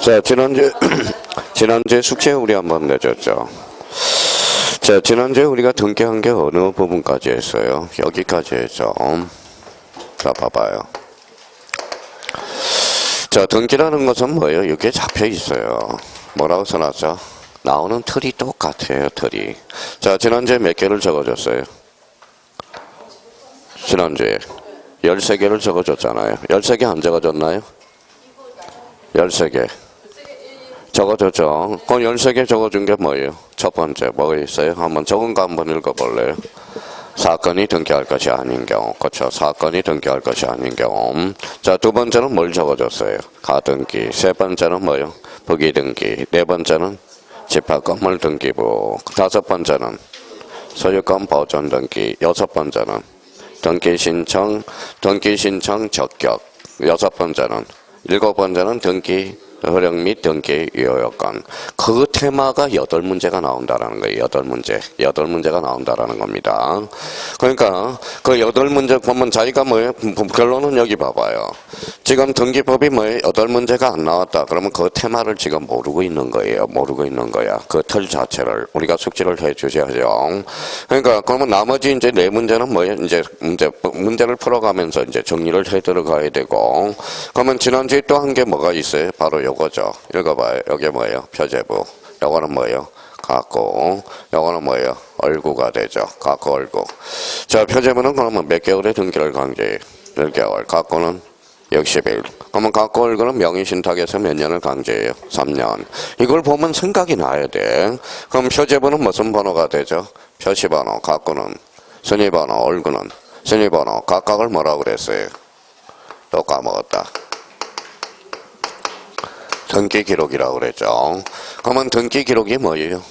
자, 지난주에 숙제 우리 한번 내줬죠. 자, 지난주에 우리가 등기한 게 어느 부분까지 했어요? 여기까지 했죠. 자, 봐봐요. 자, 등기라는 것은 뭐예요? 이게 잡혀 있어요. 뭐라고 써놨죠? 나오는 틀이 똑같아요, 틀이. 자, 지난주에 몇 개를 적어줬어요? 지난주에 13개를 적어줬잖아요. 13개 안 적어줬나요? 13개. 적어줬죠. 그럼 13개 적어준 게 뭐예요? 첫 번째, 뭐가 있어요? 한번 적은 거 한번 읽어볼래요? 사건이 등기할 것이 아닌 경우. 그렇죠. 사건이 등기할 것이 아닌 경우. 자, 두 번째는 뭘 적어줬어요? 가등기. 세 번째는 뭐예요? 부기등기. 네 번째는 집합건물 등기부. 다섯 번째는 소유권 보존 등기. 여섯 번째는 등기신청 적격. 여섯 번째는 일곱 번째는 등기 허용 및 등기 유효 요건. 그 테마가 8문제가 나온다라는 거예요. 8문제가 나온다라는 겁니다. 그러니까 그 8문제 보면 자기가 뭐예요? 결론은 여기 봐봐요. 지금 등기법이 뭐예요? 8문제가 안 나왔다. 그러면 그 테마를 지금 모르고 있는 거예요. 모르고 있는 거야. 그 틀 자체를 우리가 숙지를 해 주셔야죠. 그러니까 그러면 나머지 이제 4문제는 뭐예요? 이제 문제를 풀어가면서 이제 정리를 해 들어가야 되고. 그러면 지난주에 또 한 게 뭐가 있어요? 바로 요거죠. 읽어봐요. 여기 뭐예요? 표제부. 요거는 뭐예요? 갖고. 요거는 뭐예요? 얼구가 되죠. 갖고 얼구. 자, 표제부는 그러면 몇 개월의 등기를 강제해요? 1개월. 갖고는 60일. 그러면 갖고 얼구는 명의신탁에서 몇 년을 강제해요? 3년. 이걸 보면 생각이 나야 돼. 그럼 표제부는 무슨 번호가 되죠? 표시번호. 갖고는 순위번호. 얼구는 순위번호. 각각을 뭐라고 그랬어요? 또 까먹었다. 등기 기록이라고 그랬죠. 그러면 등기 기록이 뭐예요?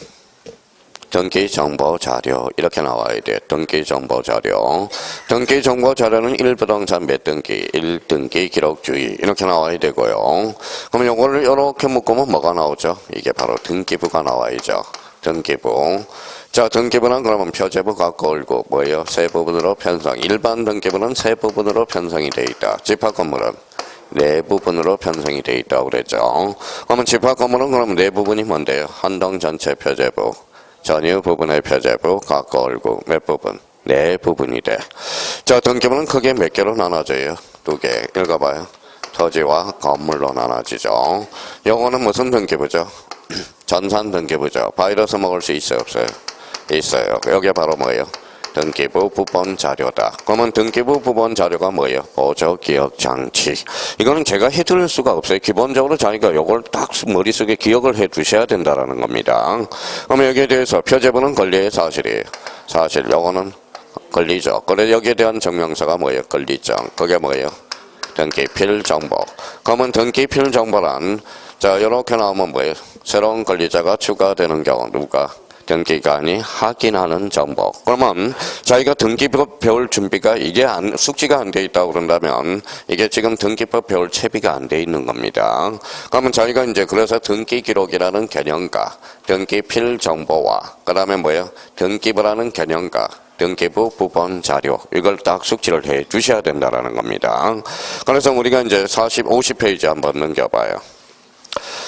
등기 정보 자료 이렇게 나와야 돼. 등기 정보 자료. 등기 정보 자료는 1부동산 몇 등기, 1등기 기록주의 이렇게 나와야 되고요. 그러면 요거를 이렇게 묶으면 뭐가 나오죠? 이게 바로 등기부가 나와야죠. 등기부. 자, 등기부는 그러면 표제부 갖고 얼구 뭐예요? 세 부분으로 편성. 일반 등기부는 세 부분으로 편성이 돼 있다. 집합건물은 네 부분으로 편성이 돼 있다고 그랬죠. 그러면 집합건물은 그럼 네 부분이 뭔데요? 한동 전체 표제부, 전유 부분의 표제부, 갖고 얼구 몇 부분? 네 부분이 돼. 자, 등기부는 크게 몇 개로 나눠져요? 2개. 읽어봐요. 토지와 건물로 나눠지죠. 요거는 무슨 등기부죠? 전산 등기부죠. 바이러스 먹을 수 있어요, 없어요? 있어요. 여기 바로 뭐예요? 등기부 부본 자료다. 그러면 등기부 부본 자료가 뭐예요? 보조 기억 장치. 이거는 제가 해드릴 수가 없어요. 기본적으로 자기가 요걸 딱 머릿속에 기억을 해 두셔야 된다라는 겁니다. 그러면 여기에 대해서 표제부는 권리의 사실이에요. 사실 요거는 권리죠. 그래 여기에 대한 증명서가 뭐예요? 권리정. 그게 뭐예요? 등기필 정보. 그러면 등기필 정보란 자 이렇게 나오면 뭐예요? 새로운 권리자가 추가되는 경우 누가? 등기관이 확인하는 정보. 그러면 자기가 등기법 배울 준비가 이게 숙지가 안 돼 있다고 그런다면 이게 지금 등기법 배울 채비가 안 돼 있는 겁니다. 그러면 자기가 이제 그래서 등기 기록이라는 개념과 등기필 정보와 그 다음에 뭐예요? 등기부라는 개념과 등기부 부본 자료 이걸 딱 숙지를 해 주셔야 된다라는 겁니다. 그래서 우리가 이제 50페이지 한번 넘겨봐요.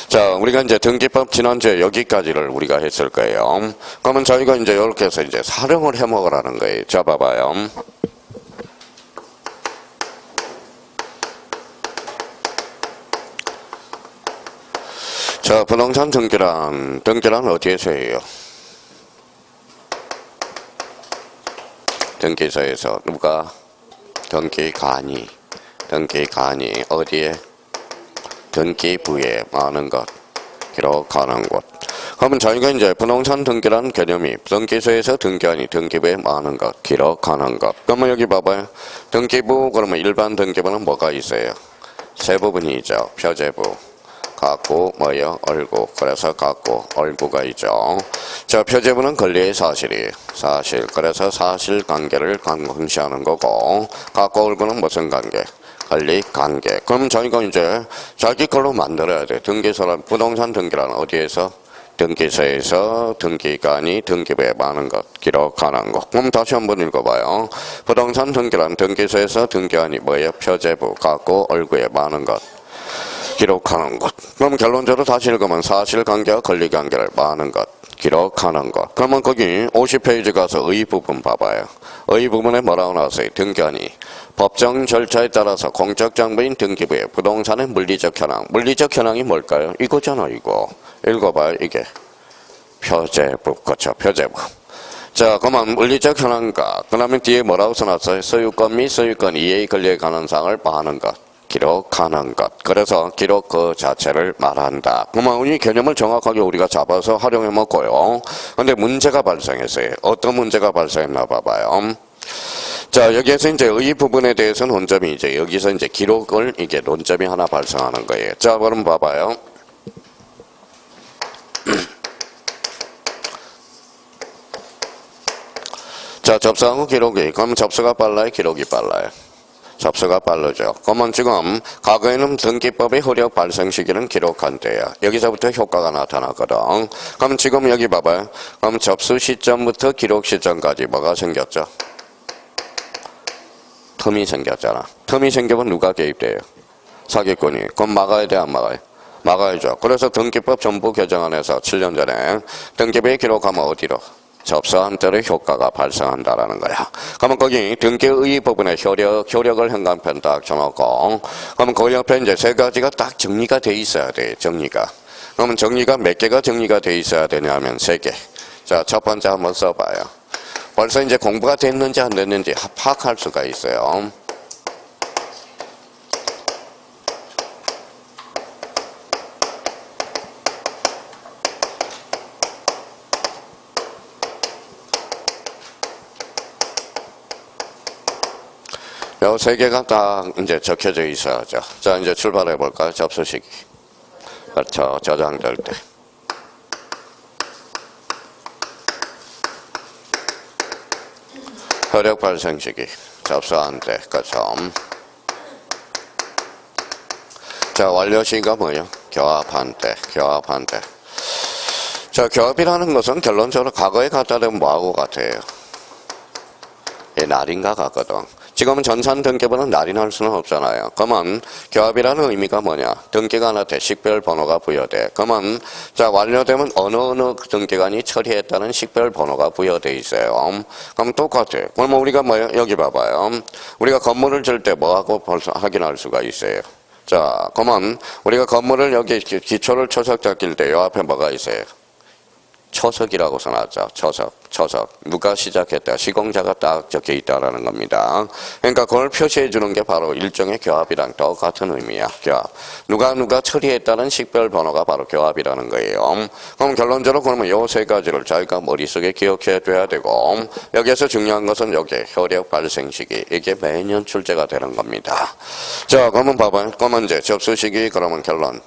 자, 우리가 이제 등기법 지난주에 여기까지를 우리가 했을 거예요. 그러면 저희가 이제 이렇게 해서 이제 사령을 해 먹으라는 거예요. 자, 봐봐요. 자, 부동산 등기란 어디에서 해요? 등기소에서 누가? 등기관이 어디에? 등기부에 많은 것, 기록하는 곳. 그러면 저희가 이제 부동산 등기라는 개념이 등기소에서 등기하니 등기부에 많은 것, 기록하는 것. 그러면 여기 봐봐요. 등기부, 그러면 일반 등기부는 뭐가 있어요? 세 부분이 있죠. 표제부, 갖고, 뭐예요? 얼구. 그래서 갖고, 얼구가 있죠. 자, 표제부는 권리의 사실이에요. 사실. 그래서 사실관계를 강시하는 거고, 갖고, 얼구는 무슨 관계? 권리 관계. 그럼 저희가 이제 자기 걸로 만들어야 돼. 등기소란 부동산 등기란 어디에서? 등기소에서 등기관이 등기부에 많은 것 기록하는 것. 그럼 다시 한번 읽어봐요. 부동산 등기란 등기소에서 등기관이 뭐예요? 표제부 갖고 얼구에 많은 것. 기록하는 것. 그럼 결론적으로 다시 읽으면 사실관계와 권리관계를 말하는 것. 기록하는 것. 그러면 거기 50페이지 가서 의 부분 봐봐요. 의 부분에 뭐라고 나왔어요? 등기하니 법정 절차에 따라서 공적 장부인 등기부의 부동산의 물리적 현황. 물리적 현황이 뭘까요? 이거잖아 이거. 읽어봐요 이게. 표제부. 그렇죠. 표제부. 자, 그러면 물리적 현황과 그 다음에 뒤에 뭐라고 써놨어요? 소유권 및 소유권 이해의 권리에 관한 사항을 말하는 것. 기록하는 것. 그래서 기록 그 자체를 말한다. 그러면 이 개념을 정확하게 우리가 잡아서 활용해 먹고요. 근데 문제가 발생했어요. 어떤 문제가 발생했나 봐봐요. 자, 여기에서 이제 의 부분에 대해서 논점이 이제 여기서 이제 기록을 이게 논점이 하나 발생하는 거예요. 자, 그럼 봐봐요. 자, 접수하고 기록이. 그럼 접수가 빨라요? 기록이 빨라요? 접수가 빠르죠. 그러면 지금 과거에는 등기법의 효력 발생 시기는 기록한대요. 여기서부터 효과가 나타나거든. 그럼 지금 여기 봐봐요. 그럼 접수 시점부터 기록 시점까지 뭐가 생겼죠? 텀이 생겼잖아. 텀이 생기면 누가 개입돼요? 사기꾼이. 그럼 막아야 돼, 안 막아요? 막아야죠. 그래서 등기법 전부 개정안에서 7년 전에 등기부에 기록하면 어디로? 접수한 때의 효과가 발생한다라는 거야. 그러면 거기 등기의 부분에 효력을 현관편 딱 쳐놓고, 그러면 그 옆에 이제 세 가지가 딱 정리가 돼 있어야 돼, 정리가. 그러면 정리가 몇 개가 정리가 돼 있어야 되냐면 3개. 자, 첫 번째 한번 써봐요. 벌써 이제 공부가 됐는지 안 됐는지 파악할 수가 있어요. 요 3개가 딱 이제 적혀져 있어야죠. 자, 이제 출발해 볼까요? 접수 시기. 그렇죠. 저장될 때. 효력 발생 시기. 접수한 때. 그렇죠. 자, 완료 시기가 뭐예요? 교합한 때. 교합한 때. 자, 교합이라는 것은 결론적으로 과거에 갖다 대면 뭐하고 같아요? 예, 날인가 같거든. 지금은 전산 등기부는 날인할 수는 없잖아요. 그러면 교합이라는 의미가 뭐냐? 등기가 하나 돼. 식별 번호가 부여돼. 그러면 자, 완료되면 어느 등기관이 처리했다는 식별 번호가 부여돼 있어요. 그럼 똑같아요. 그러면 우리가 뭐예요? 여기 봐봐요. 우리가 건물을 질 때 뭐하고 벌써 확인할 수가 있어요. 자, 그러면 우리가 건물을 여기 기초를 초석 잡힐 때 요 앞에 뭐가 있어요? 초석이라고 써놨죠. 초석. 누가 시작했다. 시공자가 딱 적혀 있다라는 겁니다. 그러니까 그걸 표시해 주는 게 바로 일종의 교합이랑 똑같은 의미야. 교합. 누가 처리했다는 식별 번호가 바로 교합이라는 거예요. 그럼 결론적으로 그러면 요 3가지를 자기가 머릿속에 기억해 둬야 되고, 여기에서 중요한 것은 여기 효력 발생 시기. 이게 매년 출제가 되는 겁니다. 자, 그러면 봐봐요. 그러면 이제 접수 시기, 그러면 결론.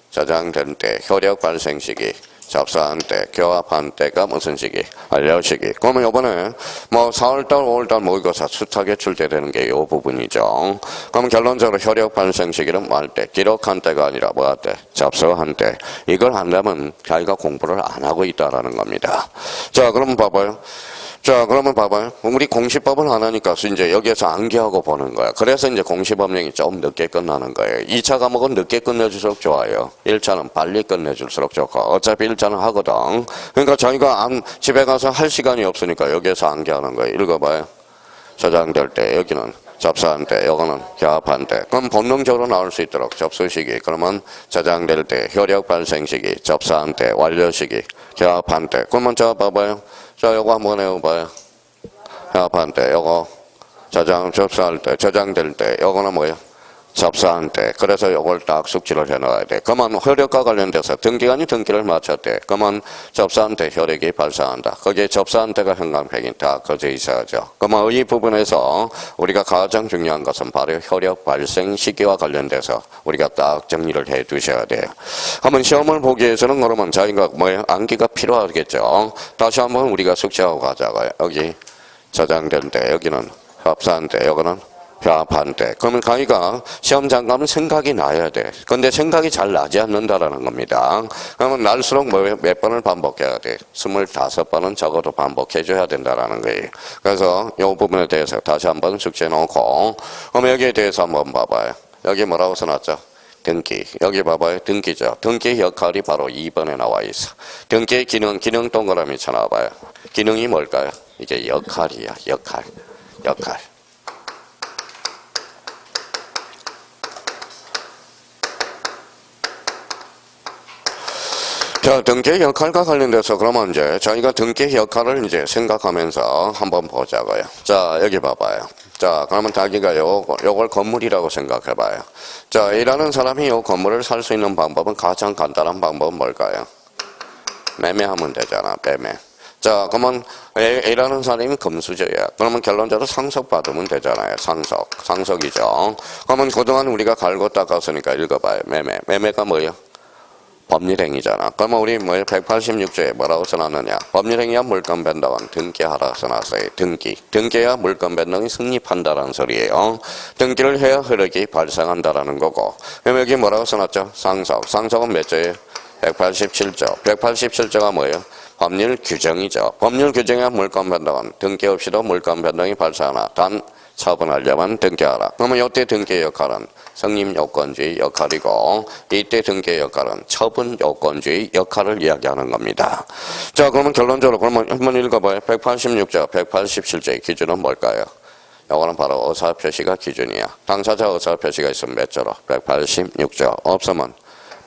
저장된 때, 효력 발생 시기. 접수한 때, 교합한 때가 무슨 시기? 완료 시기. 그러면 요번에 뭐 4월달, 5월달 모의고사 숱하게 출제되는 게 요 부분이죠. 그럼 결론적으로 효력 발생 시기는 뭐 할 때? 기록한 때가 아니라 뭐 할 때? 접수한 때. 이걸 한다면 자기가 공부를 안 하고 있다라는 겁니다. 자, 그러면 봐봐요. 자, 그러면 봐봐요. 우리 공시법을 안 하니까 이제 여기에서 암기하고 보는 거야. 그래서 이제 공시법령이 좀 늦게 끝나는 거예요. 2차 과목은 늦게 끝내줄수록 좋아요. 1차는 빨리 끝내줄수록 좋고. 어차피 1차는 하거든. 그러니까 자기가 집에 가서 할 시간이 없으니까 여기에서 암기하는 거예요. 읽어봐요. 저장될 때 여기는 접수한 때, 요거는 교합한 때. 그럼 본능적으로 나올 수 있도록 접수 시기. 그러면 저장될 때, 효력 발생 시기, 접수한 때, 완료 시기, 교합한 때. 그러면 저 봐봐요. 자, 요거 한번 해봐요. 교합한 때, 요거 접수할 때, 저장될 때, 요거는 뭐예요? 접수한 때. 그래서 요걸 딱 숙지를 해놔야 돼. 그러면 효력과 관련돼서 등기관이 등기를 마쳤대. 그러면 접수한 때 효력이 발생한다. 거기에 접수한 때가 현관팩이 딱 거져 있어야죠. 그러면 이 부분에서 우리가 가장 중요한 것은 바로 효력 발생 시기와 관련돼서 우리가 딱 정리를 해 두셔야 돼요. 한번 시험을 보기 위해서는 그러면 자기가 뭐예요? 암기가 필요하겠죠. 다시 한번 우리가 숙지하고 가자고요. 여기 저장된 때, 여기는 접수한 때, 여기는 교합한 때. 그러면 강의가 시험 장가면 생각이 나야 돼. 근데 생각이 잘 나지 않는다라는 겁니다. 그러면 날수록 몇 번을 반복해야 돼. 25번은 적어도 반복해줘야 된다라는 거예요. 그래서 이 부분에 대해서 다시 한번 숙지해 놓고, 그럼 여기에 대해서 한번 봐봐요. 여기 뭐라고 써놨죠? 등기. 여기 봐봐요. 등기죠. 등기의 역할이 바로 2번에 나와 있어. 등기의 기능 동그라미 쳐놔봐요. 기능이 뭘까요? 이게 역할이야. 역할. 자, 등기의 역할과 관련돼서 그러면 이제 저희가 등기의 역할을 이제 생각하면서 한번 보자고요. 자, 여기 봐봐요. 자, 그러면 자기가 요걸 건물이라고 생각해봐요. 자, A라는 사람이 요 건물을 살 수 있는 방법은 가장 간단한 방법은 뭘까요? 매매하면 되잖아, 매매. 자, 그러면 A라는 사람이 금수저야. 그러면 결론적으로 상속 받으면 되잖아요. 상속이죠. 그러면 그동안 우리가 갈고 닦았으니까 읽어봐요. 매매가 뭐예요? 법률행위잖아. 그러면 우리 186조에 뭐라고 써놨느냐? 법률행위와 물권 변동은 등기하라 써놨어요. 등기해야 물권 변동이 성립한다라는 소리예요. 등기를 해야 효력이 발생한다라는 거고. 그럼 여기 뭐라고 써놨죠? 상속은 몇 조예요? 187조. 187조가 뭐예요? 법률 규정이죠. 법률 규정이야 물권 변동은 등기 없이도 물권 변동이 발생하나 단 처분하려면 등기하라. 그러면 이때 등기의 역할은 성립요건주의 역할이고 이때 등기의 역할은 처분요건주의 역할을 이야기하는 겁니다. 자, 그러면 결론적으로 그러면 한번 읽어봐요. 186조, 187조의 기준은 뭘까요? 이거는 바로 의사표시가 기준이야. 당사자 의사표시가 있으면 몇 조로? 186조. 없으면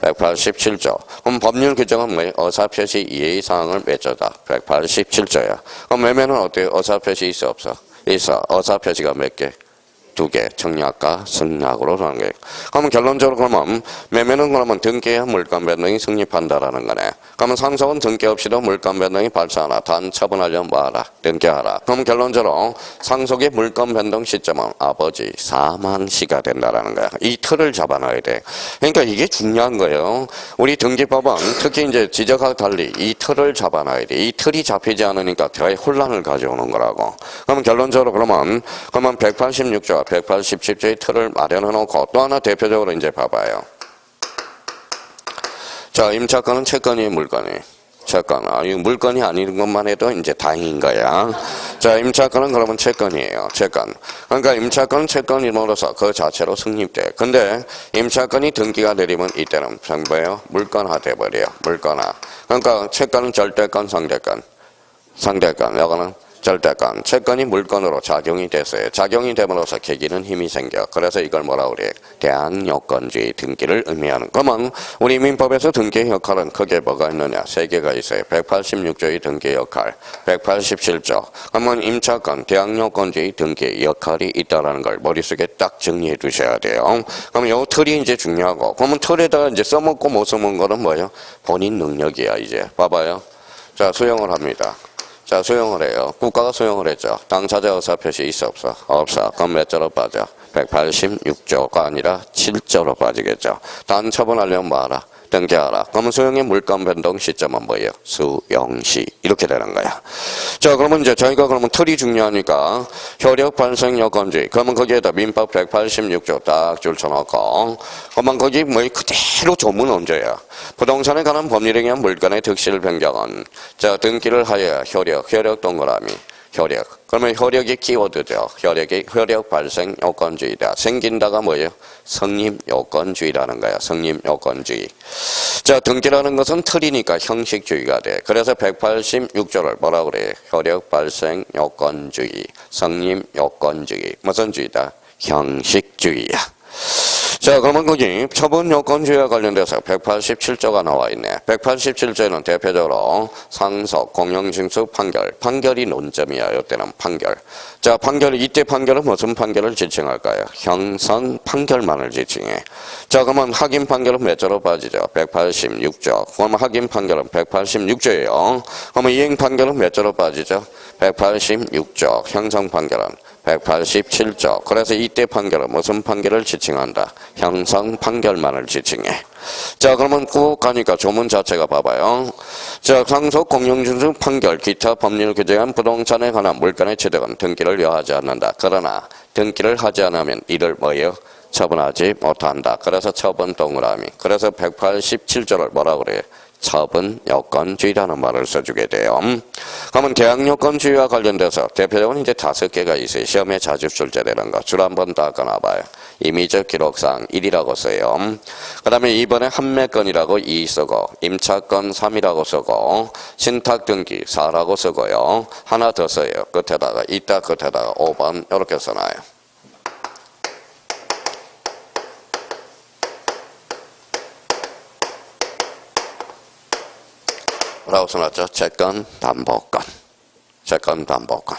187조. 그럼 법률 규정은 뭐예요? 의사표시 이해사항을 몇 조다? 187조야. 그럼 매매는 어때요? 의사표시 있어 없어? 있어. 의사표시가 몇 개? 2개. 청약과 승낙으로 하는 거예요. 그러면 결론적으로 그러면 매매는 그러면 등기해야 물권 변동이 성립한다라는 거네. 그러면 상속은 등기 없이도 물권 변동이 발생하나 단 처분하려면 뭐하라? 등기하라. 그럼 결론적으로 상속의 물권 변동 시점은 아버지 사망 시가 된다라는 거야. 이 틀을 잡아놔야 돼. 그러니까 이게 중요한 거예요. 우리 등기법은 특히 이제 지적하고 달리 이 틀을 잡아놔야 돼. 이 틀이 잡히지 않으니까 대화의 혼란을 가져오는 거라고. 그러면 결론적으로 그러면 186조 187조의 틀을 마련해 놓고 또 하나 대표적으로 이제 봐봐요. 자, 임차권은 채권이 물건이. 채권. 이 물건이 아닌 것만 해도 이제 다행인 거야. 자, 임차권은 그러면 채권이에요. 채권. 그러니까 임차권은 채권이므로서 그 자체로 성립돼. 근데 임차권이 등기가 내리면 이때는 뭐예요? 물건화 돼버려요. 물건화. 그러니까 채권은 절대권, 상대권. 이거는 절대권. 채권이 물건으로 작용이 됐어요. 작용이 됨으로써 계기는 힘이 생겨. 그래서 이걸 뭐라 그래? 대항요건주의 등기를 의미하는. 그러면 우리 민법에서 등기의 역할은 크게 뭐가 있느냐? 3개가 있어요. 186조의 등기의 역할, 187조. 그러면 임차권, 대항요건주의 등기의 역할이 있다라는 걸 머릿속에 딱 정리해 두셔야 돼요. 그러면 요 틀이 이제 중요하고. 그러면 틀에다가 이제 써먹고 못 써먹은 거는 뭐예요? 본인 능력이야, 이제. 봐봐요. 자, 수용을 합니다. 자, 수용을 해요. 국가가 수용을 했죠. 당사자 의사표시 있어 없어? 없어. 그럼 몇 조로 빠져? 186조가 아니라 7조로 빠지겠죠. 단 처분하려면 뭐하라? 등기하라. 그러면 수용의 물권 변동 시점은 뭐예요? 수용시. 이렇게 되는 거야. 자, 그러면 이제 저희가 그러면 틀이 중요하니까 효력 발생 요건주의. 그러면 거기에다 민법 186조 딱 줄쳐놓고 그러면 거기 뭐 그대로 조문 언제야? 부동산에 관한 법률에 의한 물건의 득실 변경은 자, 등기를 하여야 효력 동그라미. 효력. 그러면 효력이 키워드죠. 효력 발생 요건주의다. 생긴다가 뭐예요? 성립 요건주의라는 거야. 성립 요건주의. 자, 등기라는 것은 틀이니까 형식주의가 돼. 그래서 186조를 뭐라 그래? 효력 발생 요건주의, 성립 요건주의. 무슨 주의다? 형식주의야. 자, 그러면 거기 처분 요건주의와 관련돼서 187조가 나와 있네. 187조에는 대표적으로 상속, 공영징수, 판결이 논점이야. 이때는 판결. 자, 이때 판결은 무슨 판결을 지칭할까요? 형성 판결만을 지칭해. 자, 그러면 확인 판결은 몇 조로 빠지죠? 186조. 그러면 확인 판결은 186조예요. 그러면 이행 판결은 몇 조로 빠지죠? 186조. 형성 판결은 187조. 그래서 이때 판결은 무슨 판결을 지칭한다? 형성 판결만을 지칭해. 자, 그러면 쭉 가니까 조문 자체가 봐봐요. 자, 상속, 공영징수, 판결, 기타 법률 규정한 부동산에 관한 물건의 취득은 등기를 요하지 않는다. 그러나 등기를 하지 않으면 이를 뭐예요? 처분하지 못한다. 그래서 처분 동그라미. 그래서 187조를 뭐라 그래요? 처분 요건주의라는 말을 써주게 돼요. 그러면 대항 요건주의와 관련돼서 대표적으로 이제 5개가 있어요. 시험에 자주 출제되는 거. 줄 한번 닦아놔 봐요. 임의적 기록상 1이라고 써요. 그 다음에 2번에 판매건이라고 2 쓰고, 임차건 3이라고 쓰고, 신탁 등기 4라고 쓰고요. 하나 더 써요. 끝에다가, 이따 끝에다가 5번 이렇게 써놔요. 뭐라고 써놨죠? 채권, 담보권. 채권, 담보권.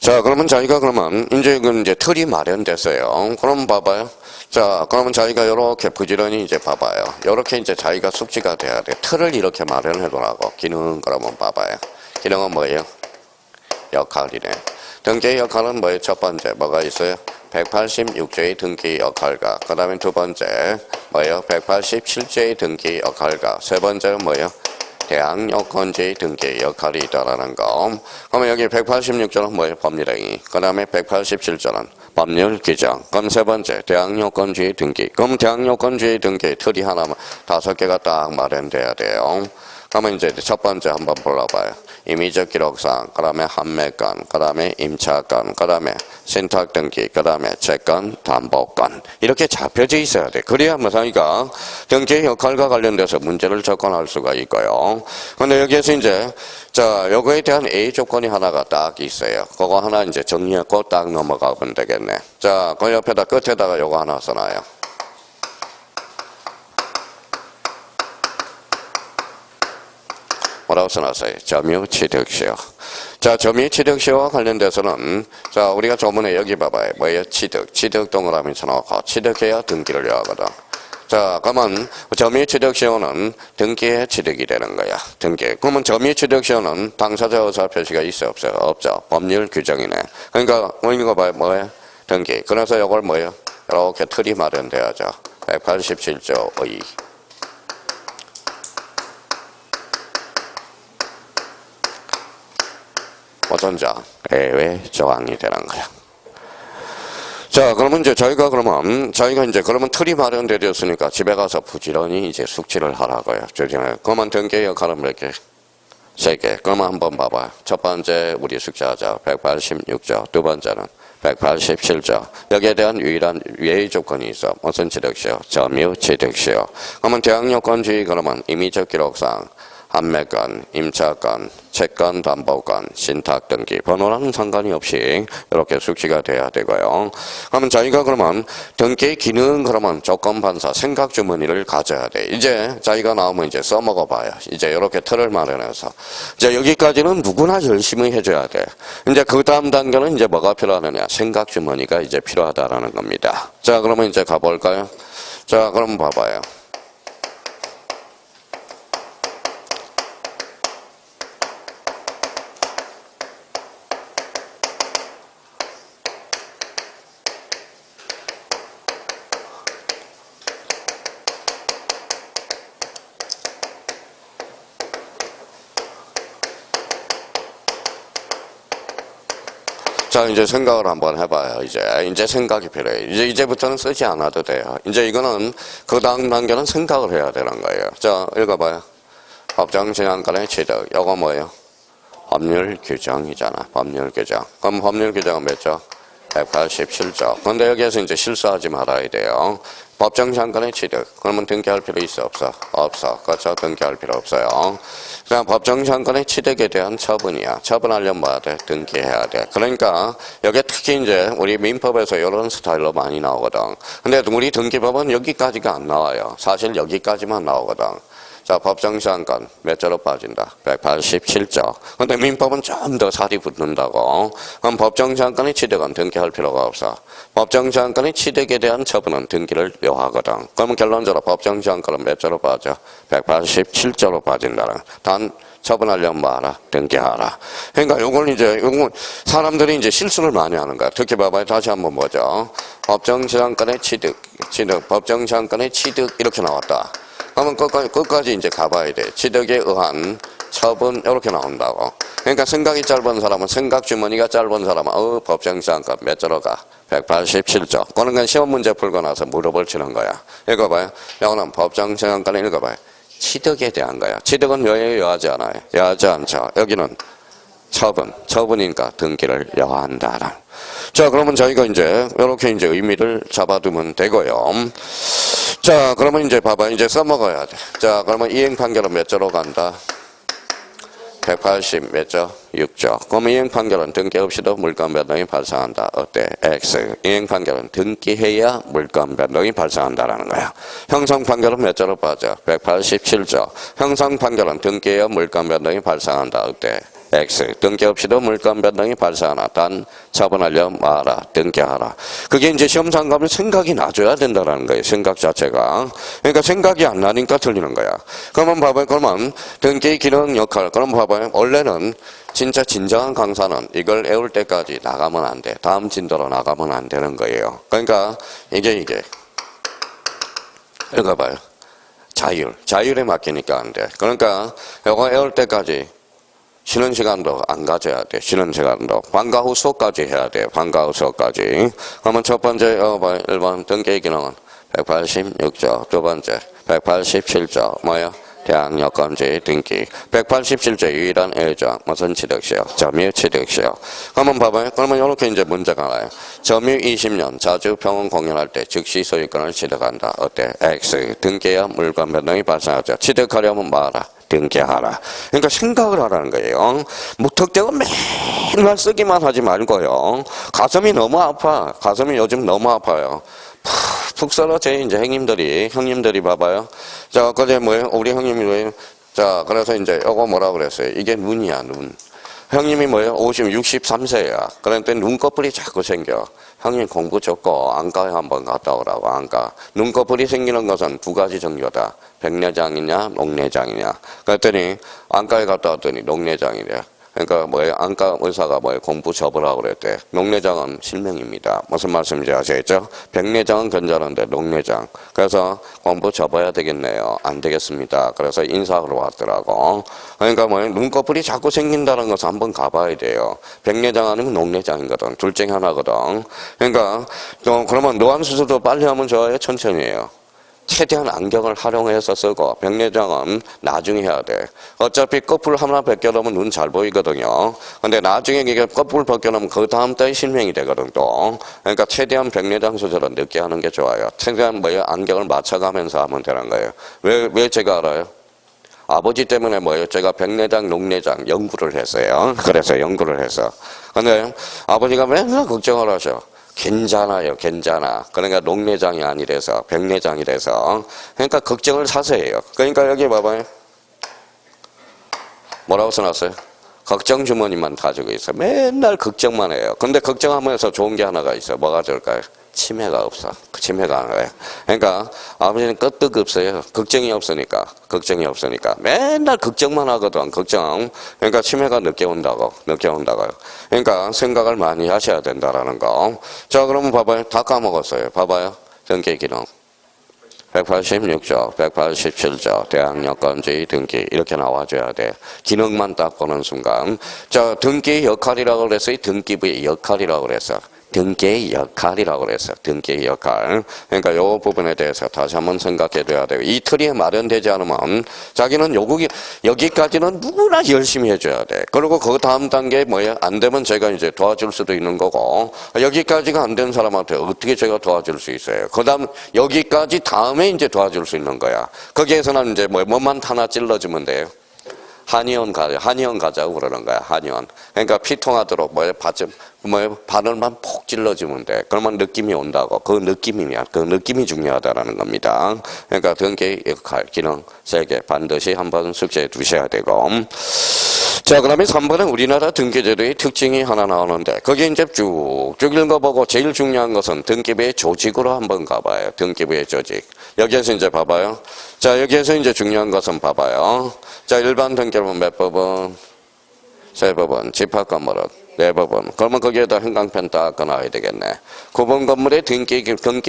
자, 그러면 저희가 그러면 이제 틀이 마련됐어요. 그럼 봐봐요. 자, 그러면 저희가 이렇게 부지런히 이제 봐봐요. 이렇게 이제 자기가 숙지가 돼야 돼. 틀을 이렇게 마련해 두라고. 기능은 그러면 봐봐요. 기능은 뭐예요? 역할이네. 등기의 역할은 뭐예요? 첫 번째 뭐가 있어요? 186조의 등기 역할과, 그 다음에 두 번째 뭐예요? 187조의 등기 역할과, 세 번째는 뭐예요? 대항 요건주의 등기 역할이 있다라는 거. 그러면 여기 186조는 뭐예요? 법률행위. 그 다음에 187조는 법률 규정. 그럼 세 번째 대항 요건주의 등기. 그럼 대항 요건주의 등기 틀이 하나만 5개가 딱 마련돼야 돼요. 그러면 이제 첫 번째 한번 불러봐요. 임의적 기록상, 그 다음에 판매건, 그 다음에 임차건, 그 다음에 신탁 등기, 그 다음에 채권, 담보권. 이렇게 잡혀져 있어야 돼. 그래야 저희가 등기 역할과 관련돼서 문제를 접근할 수가 있고요. 근데 여기에서 이제, 자, 요거에 대한 A 조건이 하나가 딱 있어요. 그거 하나 이제 정리하고 딱 넘어가면 되겠네. 자, 그 옆에다 끝에다가 요거 하나 써놔요. 뭐라고 써놨어요? 점유취득시효. 자, 점유취득시효와 관련돼서는, 자, 우리가 조문에 여기 봐봐요. 뭐예요? 취득 동그라미 쳐놓고, 취득해야 등기를 요하거든. 자, 그러면 점유취득시효는 등기의 취득이 되는 거야. 등기. 그러면 점유취득시효는 당사자 의사 표시가 있어요? 없어요? 없죠. 법률 규정이네. 그러니까, 이거 봐요. 뭐예요? 등기. 그래서 이걸 뭐예요? 이렇게 틀이 마련돼야죠. 187조의. 보존자 예외 조항이 되는 거야. 자, 그러면 이제 저희가 이제 그러면 틀이 마련되었으니까 집에 가서 부지런히 이제 숙지를 하라고요. 그러면 등기 역할은 몇 개? 3개. 그러면 한번 봐봐요. 첫 번째 우리 숙지하자. 186조. 두 번째는 187조. 여기에 대한 유일한 예외 조건이 있어. 무슨 취득시효? 점유취득시효. 그러면 대항요건주의 그러면 임의적 기록상 판매건, 임차건, 채권, 담보건, 신탁 등기 번호랑은 상관이 없이 이렇게 숙지가 돼야 되고요. 그러면 저희가 그러면 등기 기능 그러면 조건 반사 생각 주머니를 가져야 돼. 이제 저희가 나오면 이제 써먹어 봐요. 이제 이렇게 틀을 마련해서 이제 여기까지는 누구나 열심히 해줘야 돼. 이제 그 다음 단계는 이제 뭐가 필요하느냐? 생각 주머니가 이제 필요하다라는 겁니다. 자, 그러면 이제 가볼까요? 자, 그럼 봐봐요. 자, 이제 생각을 한번 해봐요. 이제 생각이 필요해. 이제부터는 쓰지 않아도 돼요. 이제 이거는 그 다음 단계는 생각을 해야 되는 거예요. 자, 읽어봐요. 법정진앙권의 취득. 이거 뭐예요? 법률 규정이잖아. 법률 규정. 그럼 법률 규정은 몇 조? 187조. 근데 여기에서 이제 실수하지 말아야 돼요. 법정상권의 취득. 그러면 등기할 필요 있어? 없어? 없어. 그렇죠? 등기할 필요 없어요. 그냥 법정상권의 취득에 대한 처분이야. 처분하려면 뭐 해야 돼? 등기해야 돼. 그러니까 여기 특히 이제 우리 민법에서 이런 스타일로 많이 나오거든. 근데 우리 등기법은 여기까지가 안 나와요. 사실 여기까지만 나오거든. 자, 법정시한권 몇 조로 빠진다? 187조. 근데 민법은 좀 더 살이 붙는다고. 그럼 법정시한권의 취득은 등기할 필요가 없어. 법정시한권의 취득에 대한 처분은 등기를 요하거든. 그러면 결론적으로 법정시한권은 몇 조로 빠져? 187조로 빠진다는. 단 처분하려면 뭐하라? 등기하라. 그러니까 요걸 사람들이 이제 실수를 많이 하는 거야. 특히 봐봐요. 다시 한번 보죠. 법정시한권의 취득, 법정시한권의 취득 이렇게 나왔다. 그러면 끝까지 이제 가봐야 돼. 취득에 의한 처분 이렇게 나온다고. 그러니까 생각이 짧은 사람은 생각 주머니가 짧은 사람은 법정시한권 몇 조로 가? 187조. 그런 건 시험 문제 풀고 나서 무릎을 치는 거야. 읽어봐요. 이거는 법정시한권에 읽어봐요. 취득에 대한 거야. 취득은 여하지 않아요. 여하지 않죠. 여기는 처분이니까 등기를 여한다. 자, 그러면 저희가 이제 이렇게 이제 의미를 잡아두면 되고요. 자, 그러면 이제 봐봐. 이제 써먹어야 돼. 자, 그러면 이행 판결은 몇 조로 간다? 180 몇 조? 6조. 그럼 이행 판결은 등기 없이도 물권 변동이 발생한다. 어때? X. 이행 판결은 등기해야 물권 변동이 발생한다라는 거야. 형성 판결은 몇 조로 빠져? 187조. 형성 판결은 등기해야 물권 변동이 발생한다. 어때? X. 등기 없이도 물권 변동이 발생하나 단 처분하려 마라. 등기하라. 그게 이제 시험장 가면 생각이 나줘야 된다라는 거예요. 생각 자체가. 그러니까 생각이 안 나니까 틀리는 거야. 그러면 봐봐요. 그러면 등기 기능 역할. 그럼 봐봐요. 원래는 진짜 진정한 강사는 이걸 외울 때까지 나가면 안 돼. 다음 진도로 나가면 안 되는 거예요. 그러니까 이게 이거 봐요. 자율에 맡기니까 안 돼. 그러니까 이거 외울 때까지 쉬는 시간도 안 가져야 돼. 쉬는 시간도. 방과 후 수업까지 해야 돼. 방과 후 수업까지. 그러면 첫 번째 1번 등기 기능은 186조. 두 번째 187조. 뭐야? 대항여건지 등기. 187조 유일한 일조. 무슨 취득시효? 점유 취득시효. 한번 봐봐요. 그러면 이렇게 이제 문제가 나요. 점유 20년 자주 병원 공연할 때 즉시 소유권을 취득한다. 어때? X. 등기해야 물권 변동이 발생하죠. 취득하려면 뭐하라? 등기하라. 그러니까 생각을 하라는 거예요. 무턱대고 맨날 쓰기만 하지 말고요. 가슴이 너무 아파. 가슴이 요즘 너무 아파요. 푹 썰어 제 이제 형님들이 봐봐요. 자, 그제 뭐예요? 우리 형님이 뭐예요? 자, 그래서 이제 요거 뭐라 그랬어요? 이게 눈이야, 눈. 형님이 뭐예요? 63세야. 그런데 눈꺼풀이 자꾸 생겨. 형님 공부 좋고 안과에 한번 갔다 오라고. 안과. 눈꺼풀이 생기는 것은 두 가지 종류다. 백내장이냐 녹내장이냐. 그랬더니 안과에 갔다 왔더니 녹내장이래. 그러니까 뭐예요? 안과 의사가 뭐예요? 공부 접으라고 그랬대. 녹내장은 실명입니다. 무슨 말씀인지 아시겠죠? 백내장은 괜찮은데 녹내장. 그래서 공부 접어야 되겠네요. 안 되겠습니다. 그래서 인사하러 왔더라고. 그러니까 뭐예요? 눈꺼풀이 자꾸 생긴다는 것을 한번 가봐야 돼요. 백내장 아니면 녹내장이거든. 둘 중에 하나거든. 그러니까 그러면 노안 수술도 빨리 하면 좋아요? 천천히 해요? 최대한 안경을 활용해서 쓰고 백내장은 나중에 해야 돼. 어차피 거풀 하나 벗겨놓으면 눈 잘 보이거든요. 근데 나중에 이게 거풀 벗겨놓으면 그 다음 달에 실명이 되거든 또. 그러니까 최대한 백내장 수술은 늦게 하는 게 좋아요. 최대한 뭐예요? 안경을 맞춰가면서 하면 되는 거예요. 왜 제가 알아요? 아버지 때문에 뭐예요? 제가 백내장, 녹내장 연구를 했어요. 그래서 연구를 해서. 근데 아버지가 맨날 걱정을 하셔. 괜찮아요, 괜찮아. 그러니까 녹내장이 아니래서 백내장이래서. 그러니까 걱정을 사서 해요. 그러니까 여기 봐봐요. 뭐라고 써놨어요? 걱정 주머니만 가지고 있어. 맨날 걱정만 해요. 근데 걱정하면서 좋은 게 하나가 있어. 뭐가 좋을까요? 치매가 없어. 그 치매가 안 와요. 그러니까 아버지는 끄떡 없어요. 걱정이 없으니까. 맨날 걱정만 하거든. 걱정. 그러니까 치매가 늦게 온다고요. 그러니까 생각을 많이 하셔야 된다라는 거. 자, 그러면 봐봐요. 다 까먹었어요. 봐봐요. 등기 기능. 186조, 187조, 대항여건지 등기 이렇게 나와줘야 돼. 기능만 딱 보는 순간. 자, 등기의 역할이라고 그랬어요. 등기부의 역할이라고 그랬어. 등기의 역할이라고 그랬어. 등기의 역할. 그러니까 요 부분에 대해서 다시 한번 생각해 둬야 돼요. 이 틀이 마련되지 않으면 자기는 여기까지는 누구나 열심히 해줘야 돼. 그리고 그 다음 단계 뭐예요? 안 되면 제가 이제 도와줄 수도 있는 거고, 여기까지가 안 된 사람한테 어떻게 제가 도와줄 수 있어요? 그 다음 여기까지 다음에 이제 도와줄 수 있는 거야. 거기에서는 이제 뭐만 하나 찔러주면 돼요. 한의원 가자고 그러는 거야, 한의원. 그러니까 피통하도록 바늘만 폭 찔러주면 돼. 그러면 느낌이 온다고. 그 느낌이 중요하다라는 겁니다. 그러니까 등기 역할, 기능, 3개 반드시 한번 숙지해 두셔야 되고. 자, 그 다음에 3번은 우리나라 등기제도의 특징이 하나 나오는데, 거기 이제 쭉 읽어보고 제일 중요한 것은 등기부의 조직으로 한번 가봐요. 등기부의 조직. 여기에서 이제 봐봐요. 자, 여기에서 이제 중요한 것은 봐봐요. 자, 일반 등기부는 몇 법은? 3법은. 집합건물은 4법은. 그러면 거기에다 형광펜 딱 꺼놔야 되겠네. 구분 건물의 등기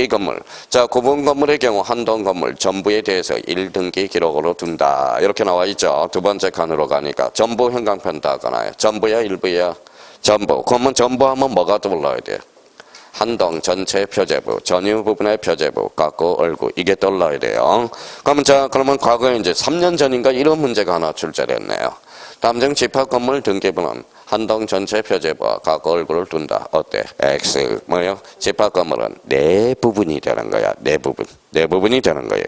건물. 자, 구분 건물의 경우 한동 건물 전부에 대해서 1등기 기록으로 둔다. 이렇게 나와 있죠. 두 번째 칸으로 가니까. 전부 형광펜 딱 꺼놔요. 전부야, 일부야? 전부. 그러면 전부 하면 뭐가 떠올라야 돼요? 한동 전체 표제부, 전유 부분의 표제부, 갖고 얼구 이게 떠올라야 돼요. 그러면 과거에 이제 3년 전인가 이런 문제가 하나 출제됐네요. 담정 집합 건물 등기부는 한동 전체 표제부와 갖고 얼굴을 둔다. 어때? X 뭐요? 집합 건물은 네 부분이 되는 거야. 네 부분. 네 부분이 되는 거예요.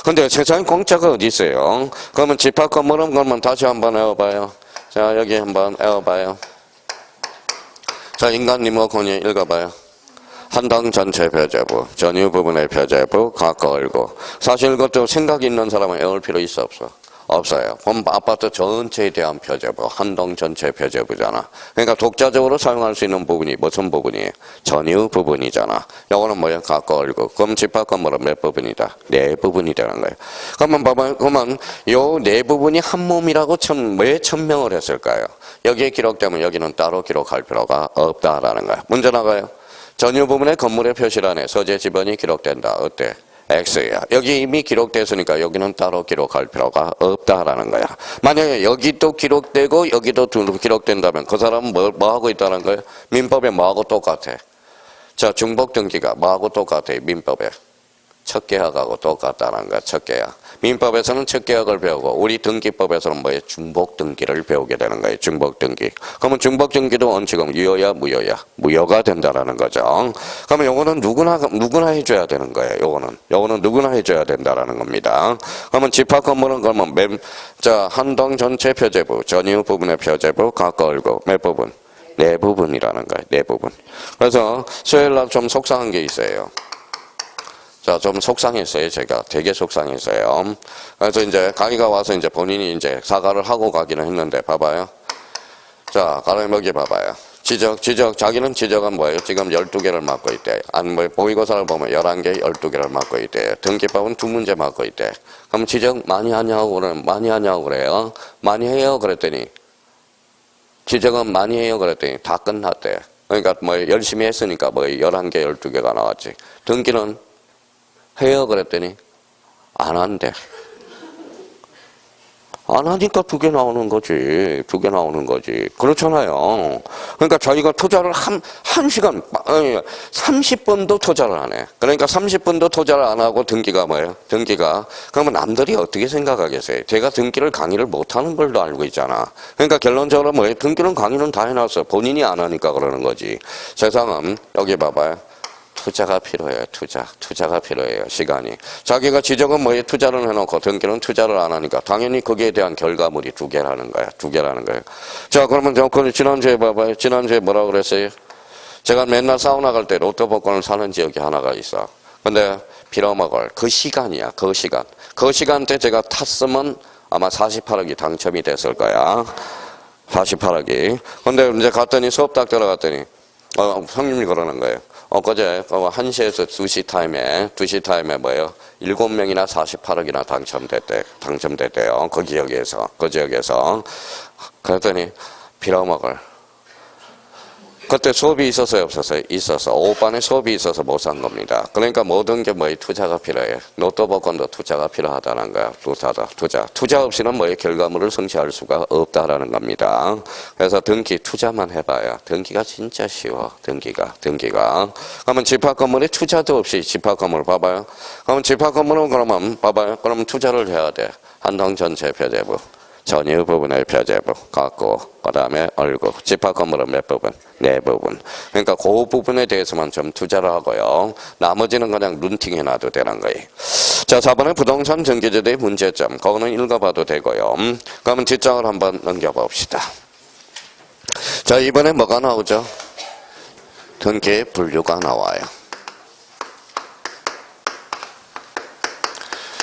근데 세상에 공짜가 어디 있어요? 그러면 집합 건물은 그러면 다시 한번 외워봐요. 자, 여기 한번 외워봐요. 자, 인간 리모컨이 읽어봐요. 한동 전체 표제부, 전유 부분의 표제부, 갖고 얼구. 사실 이것도 생각 있는 사람은 외울 필요 있어 없어? 없어요. 그럼 아파트 전체에 대한 표제부, 한동 전체 표제부잖아. 그러니까 독자적으로 사용할 수 있는 부분이 무슨 부분이에요? 전유 부분이잖아. 요거는 뭐야? 갖고 얼구. 그럼 집합 건물은 몇 부분이다? 네 부분이 되는 거예요. 그러면 봐봐요. 그러면 요 네 부분이 한 몸이라고 왜 천명을 했을까요? 여기에 기록되면 여기는 따로 기록할 필요가 없다라는 거야. 문제 나가요. 전유 부분의 건물의 표시란에 서재 지번이 기록된다. 어때? X야. 여기 이미 기록됐으니까 여기는 따로 기록할 필요가 없다라는 거야. 만약에 여기도 기록되고 여기도 기록된다면 그 사람은 뭐 하고 있다는 거예요? 민법에 뭐하고 똑같아? 자, 중복 등기가 뭐하고 똑같아? 민법에. 첫 계약하고 똑같다는 거야. 첫 계약. 민법에서는 첫 계약을 배우고 우리 등기법에서는 뭐예요? 중복 등기를 배우게 되는 거예요. 중복 등기. 그러면 중복 등기도 원칙은 유효야, 무효야? 무효가 된다라는 거죠. 그러면 요거는 누구나 해줘야 되는 거예요. 요거는 누구나 해줘야 된다라는 겁니다. 그러면 집합 건물은 그러면 자, 한동 전체 표제부, 전유 부분의 표제부, 갖고 얼구 몇 부분? 네 부분이라는 거예요. 네 부분. 그래서 수요일 날 좀 속상한 게 있어요. 자, 좀 속상했어요. 제가 되게 속상했어요. 그래서 이제 강의가 와서 이제 본인이 이제 사과를 하고 가기는 했는데 봐봐요. 자, 가령 여기 봐봐요. 자기는 지적은 뭐예요? 지금 12개를 맡고 있대. 모의고사를 보면 11개, 12개를 맡고 있대. 등기법은 2문제 맡고 있대. 그럼 지적 많이 하냐고 그래요. 많이 해요. 그랬더니 지적은 많이 해요. 그랬더니 다 끝났대. 그러니까 뭐 열심히 했으니까 뭐 11개, 12개가 나왔지. 등기는 해요. 그랬더니 안 한대. 안 하니까 2개 나오는 거지. 2개 나오는 거지. 그렇잖아요. 그러니까 자기가 투자를 한 시간, 30분도 투자를 안 해. 그러니까 30분도 투자를 안 하고 등기가 뭐예요? 등기가. 그러면 남들이 어떻게 생각하겠어요? 제가 등기를 강의를 못 하는 걸도 알고 있잖아. 그러니까 결론적으로 뭐예요? 등기는 강의는 다 해놨어. 본인이 안 하니까 그러는 거지. 세상은, 여기 봐봐요. 투자가 필요해요. 투자가 필요해요. 시간이. 자기가 지적은 뭐에 투자를 해놓고 등기는 투자를 안 하니까 당연히 거기에 대한 결과물이 2개라는 거야. 2개라는 거예요. 자, 그러면 지난주에 봐봐요. 지난주에 뭐라고 그랬어요? 제가 맨날 사우나 갈 때 로또 복권을 사는 지역이 하나가 있어. 근데 빌어먹을 그 시간이야. 그 시간. 그 시간대 제가 탔으면 아마 48억이 당첨이 됐을 거야. 48억이. 근데 이제 갔더니 수업 딱 들어갔더니 형님이 그러는 거예요. 엊그제 1시에서 2시 타임에 뭐예요? 7명이나 48억이나 당첨됐대요. 그 지역에서. 그랬더니 빌어먹을. 그때 수업이 있었어요, 없었어요? 있었어. 오후반에 수업이 있어서 못 산 겁니다. 그러니까 모든 게 뭐예요? 투자가 필요해. 로또 복권도 투자가 필요하다는 거야. 투자 없이는 뭐예요? 결과물을 성취할 수가 없다라는 겁니다. 그래서 등기 투자만 해봐요. 등기가 진짜 쉬워. 등기가. 그러면 집합 건물에 투자도 없이 집합 건물 봐봐요. 그러면 집합 건물은 그러면 봐봐요. 그러면 투자를 해야 돼. 한동 전체 표제부. 전유 부분의 표제부 갖고 그 다음에 얼구 집합 건물은 몇 부분? 네 부분. 그러니까 그 부분에 대해서만 좀 투자를 하고요. 나머지는 그냥 룬팅 해놔도 되는 거예요. 자, 4번에 부동산 전기제도의 문제점. 그거는 읽어봐도 되고요. 그러면 뒷장을 한번 넘겨봅시다. 자, 이번에 뭐가 나오죠? 등기 분류가 나와요.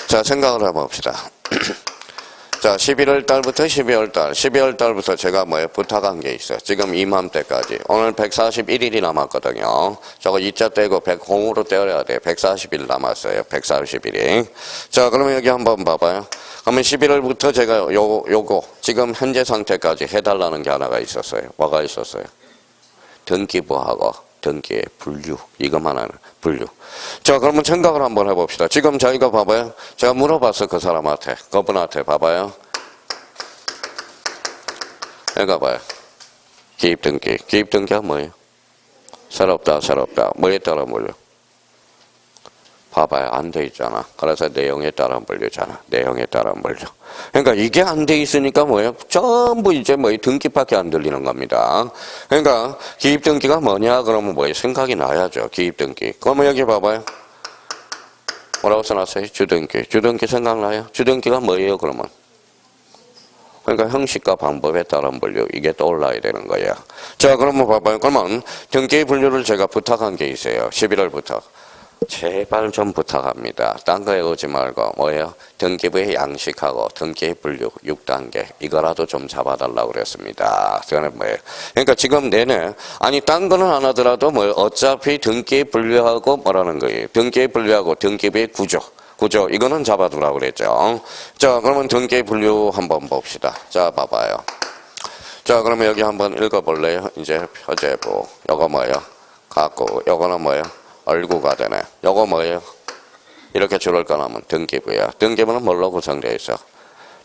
자, 생각을 해봅시다. 자, 11월 달부터 12월 달부터 제가 부탁한 게 있어요. 지금 이맘때까지. 오늘 141일이 남았거든요. 저거 2자 떼고 100홍으로 떼어야 돼. 140일 남았어요. 140일이. 자, 그러면 여기 한번 봐봐요. 그러면 11월부터 제가 요거 지금 현재 상태까지 해달라는 게 하나가 있었어요. 뭐가 있었어요? 등기부하고 등기의 분류. 이것만 하는 분류. 자, 그러면 생각을 한번 해봅시다. 지금 저희가 봐봐요. 제가 물어봤어, 그 사람한테. 그분한테 봐봐요. 여기 봐요. 기입등기. 기입등기가 뭐예요? 새롭다, 새롭다. 뭐에 따라 물려? 봐봐요. 안 돼 있잖아. 그래서 내용에 따라 물리잖아. 내용에 따라 물려. 그러니까 이게 안 돼 있으니까 뭐예요? 전부 이제 뭐 등기밖에 안 들리는 겁니다. 그러니까 기입 등기가 뭐냐? 그러면 뭐예요? 생각이 나야죠. 기입 등기. 그러면 여기 봐봐요. 뭐라고 써놨어요? 주등기. 주등기 생각나요? 주등기가 뭐예요? 그러면? 그러니까 형식과 방법에 따른 분류. 이게 떠올라야 되는 거예요. 자, 그러면 봐봐요. 그러면 등기 분류를 제가 부탁한 게 있어요. 11월 부탁. 제발 좀 부탁합니다. 딴 거 외우지 말고 뭐예요? 등기부의 양식하고 등기 분류 6단계 이거라도 좀 잡아달라고 그랬습니다. 그거는 뭐예요? 그러니까 지금 내내 아니 딴 거는 안 하더라도 뭐예요? 어차피 등기 분류하고 뭐라는 거예요? 등기 분류하고 등기부의 구조 이거는 잡아두라고 그랬죠. 자, 그러면 등기 분류 한번 봅시다. 자, 봐봐요. 자, 그러면 여기 한번 읽어볼래요? 이제 표제부 요거 뭐예요? 갖고 요거는 뭐예요? 얼구가 되네. 요거 뭐예요? 이렇게 줄을 꺼놓으면 등기부야. 등기부는 뭘로 구성되어 있어?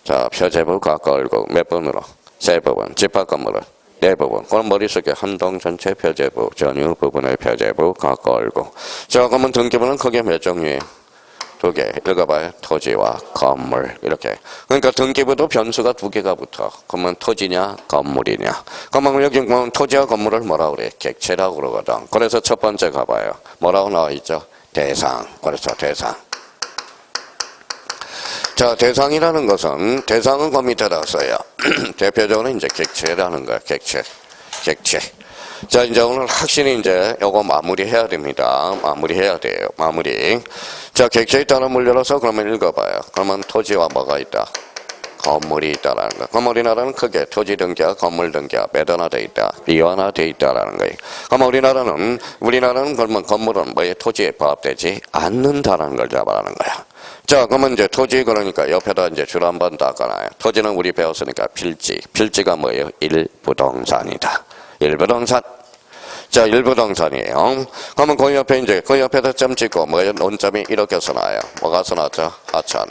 자, 표제부, 갖고, 얼구. 몇 번으로? 세 부분. 집합 건물은 네 부분. 그럼 머릿속에 한동 전체 표제부, 전유 부분의 표제부, 갖고, 얼구. 자, 그러면 등기부는 크게 몇 종류예요? 두 개. 읽어봐요. 토지와 건물. 이렇게. 그러니까 등기부도 변수가 두 개가 붙어. 그러면 토지냐, 건물이냐. 그러면 여기 보면 토지와 건물을 뭐라고 그래? 객체라고 그러거든. 그래서 첫 번째 가봐요. 뭐라고 나와 있죠? 대상. 그래서 대상. 자, 대상이라는 것은, 대상은 그 밑에다 써요. 대표적으로 이제 객체라는 거야. 객체. 자, 이제 오늘 확실히 이제 요거 마무리해야 됩니다. 마무리해야 돼요. 마무리. 자, 객체에 따른 물려라서 그러면 읽어봐요. 그러면 토지와 뭐가 있다? 건물이 있다라는 거. 그럼 우리나라는 크게 토지 등기와 건물 등기가 매도화되어 있다. 비환화되어 있다라는 거예요. 그럼 우리나라는 그러면 건물은 뭐에 토지에 부합되지 않는다라는 걸 잡아라는 거야. 자, 그러면 이제 토지 그러니까 옆에다 이제 줄 한번 닦아놔요. 토지는 우리 배웠으니까 필지. 필지가 뭐예요? 일부동산이다. 일부동산. 자, 일부동산이에요. 그러면 그 옆에 이제, 그 옆에다 점 찍고, 뭐예요? 논점이 이렇게 써놔요. 뭐가 써놨죠? 하천.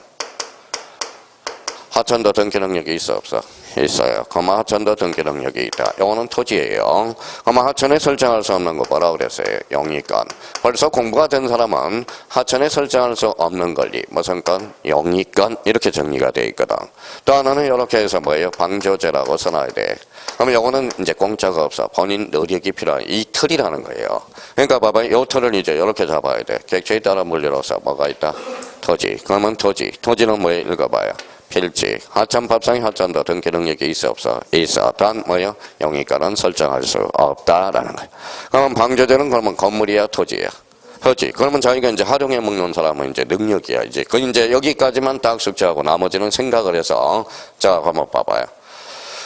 하천도 등기 능력이 있어, 없어? 있어요. 그러면 하천도 등기 능력이 있다. 요거는 토지예요. 그러면 하천에 설정할 수 없는 거 뭐라 그랬어요? 영위권. 벌써 공부가 된 사람은 하천에 설정할 수 없는 권리. 무슨 건? 영위권. 이렇게 정리가 돼 있거든. 또 하나는 이렇게 해서 뭐예요? 방조제라고 써놔야 돼. 그러면 요거는 이제 공짜가 없어. 본인 노력이 필요한 이 틀이라는 거예요. 그러니까 봐봐요. 요 틀을 이제 이렇게 잡아야 돼. 객체에 따라 물리로서 뭐가 있다? 토지. 그러면 토지. 토지는 뭐예요? 읽어봐요. 필지. 하천법상의 하천도 등기 능력이 있어 없어? 있어. 단 뭐예요? 영위권은 설정할 수 없다라는 거예요. 그러면 방조제는 그러면 건물이야 토지야? 토지. 그러면 자기가 이제 활용해 먹는 사람은 이제 능력이야. 이제 여기까지만 딱 숙지하고 나머지는 생각을 해서 자, 한번 봐봐요.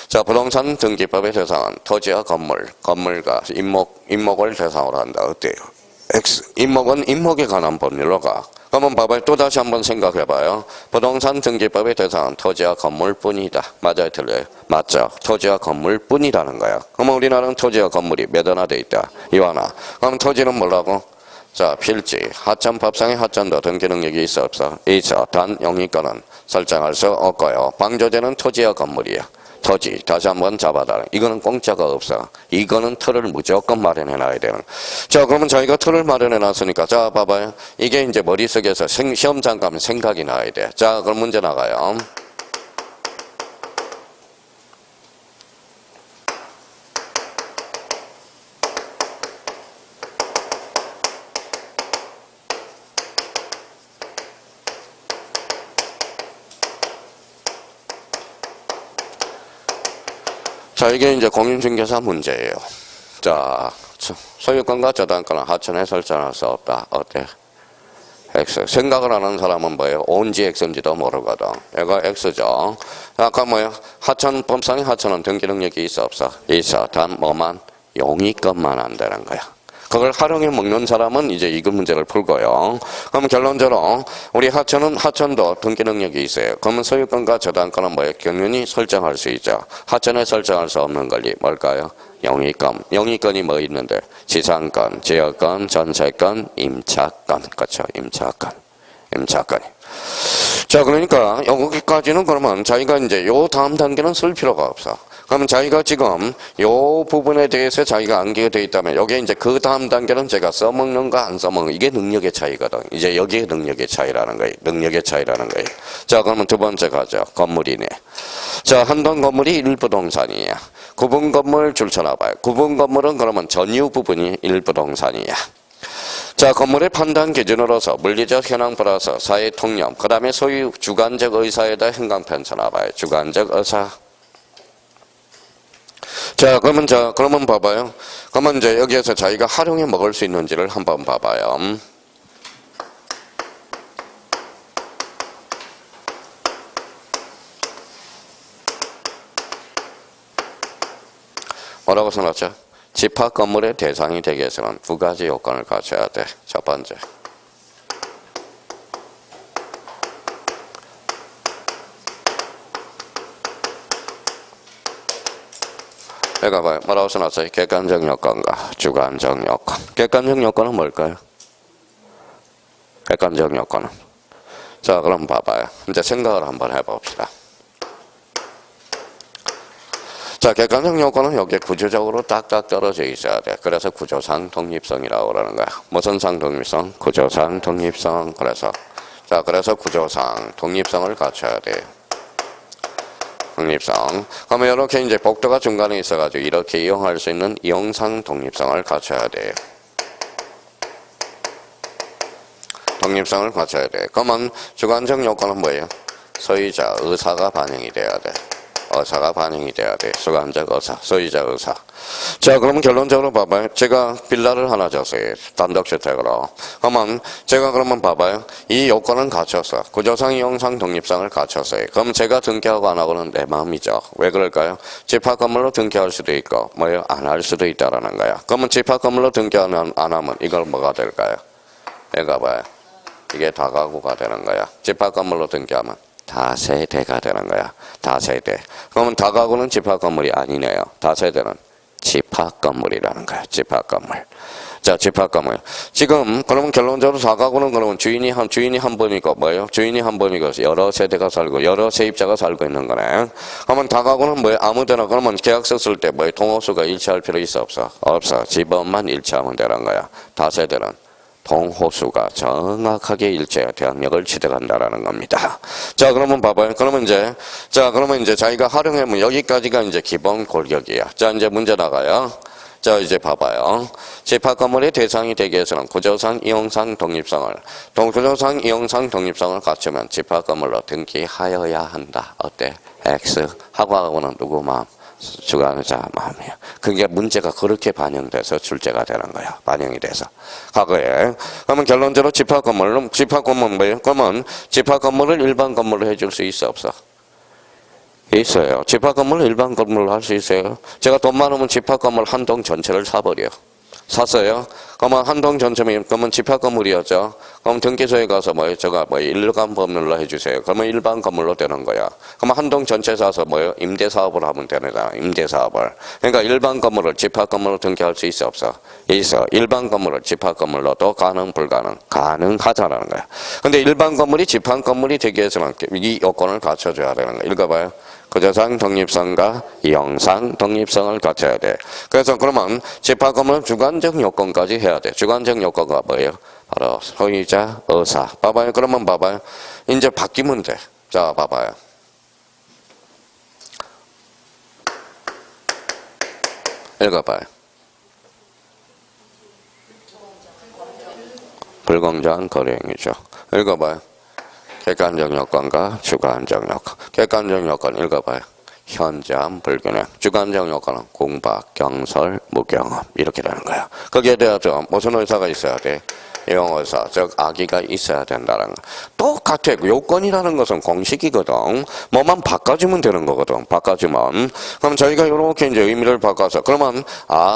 자, 부동산 등기법의 대상은 토지와 건물과 임목을 대상으로 한다. 어때요? X. 임목은 임목에 관한 법률로 가. 그러면 봐봐요. 또 다시 한번 생각해봐요. 부동산 등기법의 대상은 토지와 건물뿐이다. 맞아요? 틀려요? 맞죠? 토지와 건물뿐이라는 거야. 그러면 우리나라는 토지와 건물이 몇 하나 돼 있다? 이하나. 그럼 토지는 뭐라고? 자, 필지. 하천법상의 하천도 등기 능력이 있어 없어? 있어. 단 영위권은 설정할 수 없고요. 방조제는 토지와 건물이야. 토지. 다시 한번 잡아달라. 이거는 공짜가 없어. 이거는 틀을 무조건 마련해놔야 되는. 자, 그러면 저희가 틀을 마련해놨으니까 자, 봐봐요. 이게 이제 머릿속에서 시험 잠깐 생각이 나야 돼. 자, 그럼 문제 나가요. 자, 이게 이제 공인중개사 문제예요. 자, 소유권과 저당권은 하천에 설정할 수 없다. 어때? X. 생각을 하는 사람은 뭐예요? 온지 X인지도 모르거든. 얘가 X죠. 아까 뭐예요? 하천법상의 하천은 등기 능력이 있어 없어? 있어. 단 뭐만? 용의권만 안 되는 거야. 그걸 활용해 먹는 사람은 이제 이거 문제를 풀고요. 그럼 결론적으로 우리 하천도 등기 능력이 있어요. 그러면 소유권과 저당권은 뭐예요? 경륜이 설정할 수 있죠. 하천에 설정할 수 없는 권리 뭘까요? 영위권. 영위권이 뭐 있는데? 지상권, 지역권, 전세권, 임차권. 그렇죠? 임차권이. 자, 그러니까 여기까지는 그러면 자기가 이제 요 다음 단계는 쓸 필요가 없어. 그러면 자기가 지금 요 부분에 대해서 자기가 암기가 되어 있다면 여기에 이제 그 다음 단계는 제가 써먹는가 안 써먹는 이게 능력의 차이거든. 이제 여기에 능력의 차이라는 거예요. 능력의 차이라는 거예요. 자, 그러면 두 번째 가죠. 건물이네. 자, 한동 건물이 1부동산이야. 구분 건물 줄쳐놔봐요. 구분 건물은 그러면 전유 부분이 1부동산이야. 자, 건물의 판단 기준으로서 물리적 현황 플러스 사회 통념, 그 다음에 소유 주관적 의사에다 행강편 쳐놔봐요. 주관적 의사. 자, 그러면 봐봐요. 그러면 이제 여기에서 자기가 활용해 먹을 수 있는지를 한번 봐봐요. 뭐라고 써놨죠? 집합 건물의 대상이 되기 위해서는 두 가지 요건을 갖춰야 돼. 첫 번째. 여기 봐요. 뭐라고 써놨어요? 객관적 요건과 주관적 요건. 객관적 요건은 뭘까요? 객관적 요건은. 자, 그럼 봐봐요. 이제 생각을 한번 해봅시다. 자, 객관적 요건은 여기에 구조적으로 딱딱 떨어져 있어야 돼. 그래서 구조상 독립성이라고 그러는 거야. 무슨 상 독립성? 구조상 독립성. 그래서 구조상 독립성을 갖춰야 돼. 독립성. 그러면 이렇게 이제 복도가 중간에 있어가지고 이렇게 이용할 수 있는 이용상 독립성을 갖춰야 돼. 독립성을 갖춰야 돼. 그러면 주관적 요건은 뭐예요? 소유자 의사가 반영이 돼야 돼. 의사가 반영이 돼야 돼. 주관적 의사, 소유자 의사. 자, 그러면 결론적으로 봐봐요. 제가 빌라를 하나 줬어요. 단독주택으로. 그러면 봐봐요. 이 요건은 갖췄어. 구조상, 이용상, 독립성을 갖췄어요. 그럼 제가 등기하고 안 하고는 내 마음이죠. 왜 그럴까요? 집합 건물로 등기할 수도 있고, 안 할 수도 있다라는 거야. 그러면 집합 건물로 등기 안 하면 이걸 뭐가 될까요? 내가 봐요. 이게 다가구가 되는 거야. 집합 건물로 등기하면. 다세대가 되는 거야. 다세대. 그러면 다가구는 집합 건물이 아니네요. 다세대는 집합 건물이라는 거야. 집합 건물. 자, 집합 건물. 지금 그러면 결론적으로 다가구는 그러면 주인이 한 번이고 뭐예요? 주인이 한 번이고 여러 세대가 살고 여러 세입자가 살고 있는 거네. 그러면 다가구는 뭐예요? 아무데나 그러면 계약서 쓸 때 뭐예요? 동호수가 일치할 필요 있어 없어? 없어. 집업만 일치하면 되는 거야. 다세대는 동호수가 정확하게 일제해야 대항력을 취득한다라는 겁니다. 자, 그러면 봐봐요. 그러면 이제 자기가 활용하면 여기까지가 이제 기본 골격이야. 자, 이제 문제 나가요. 자, 이제 봐봐요. 집합 건물의 대상이 되기 위해서는 구조상, 이용상, 독립성을 구조상, 이용상, 독립성을 갖추면 집합 건물로 등기하여야 한다. 어때? X 하고는 누구 마음? 주관자 마음이야. 그게 문제가 그렇게 반영돼서 출제가 되는 거야. 반영이 돼서. 과거에. 그러면 결론적으로 집합 건물은 뭐예요? 그러면 집합 건물을 일반 건물로 해줄 수 있어 없어? 있어요. 집합 건물을 일반 건물로 할 수 있어요. 제가 돈 많으면 집합 건물 한 동 전체를 사버려. 샀어요. 그러면 한 동 전체면 그러면 집합 건물이었죠. 그럼 등기소에 가서 일반 건물로 해주세요. 그러면 일반 건물로 되는 거야. 그러면 한 동 전체 사서 임대 사업을 하면 되는 거야. 임대 사업을. 그러니까 일반 건물을 집합 건물로 등기할 수 있어 없어? 있어. 일반 건물을 집합 건물로도 가능 불가능? 가능하다라는 거야. 근데 일반 건물이 집합 건물이 되기 위해서는 이 요건을 갖춰줘야 되는 거야. 읽어봐요. 구조상 독립성과 이용상 독립성을 갖춰야 돼. 그래서 그러면 집합 건물은 주관적 요건까지 해야 돼. 주관적 요건가 뭐예요? 바로 소유자 의사. 봐봐요. 그러면 봐봐요. 이제 바뀌면 돼. 자, 봐봐요. 읽어봐요. 불공정한 거래 행위죠. 읽어봐요. 객관적 요건과 주관적 요건. 객관적 요건 읽어봐요. 현저한 불균형. 주관적 요건은 공박, 경설, 무경험 이렇게 되는 거야. 거기에 대해서 무슨 의사가 있어야 돼? 이용의사, 즉 악의가 있어야 된다는 거. 똑같아. 요건이라는 것은 공식이거든. 뭐만 바꿔주면 되는 거거든. 바꿔주면. 그럼 저희가 이렇게 이제 의미를 바꿔서 그러면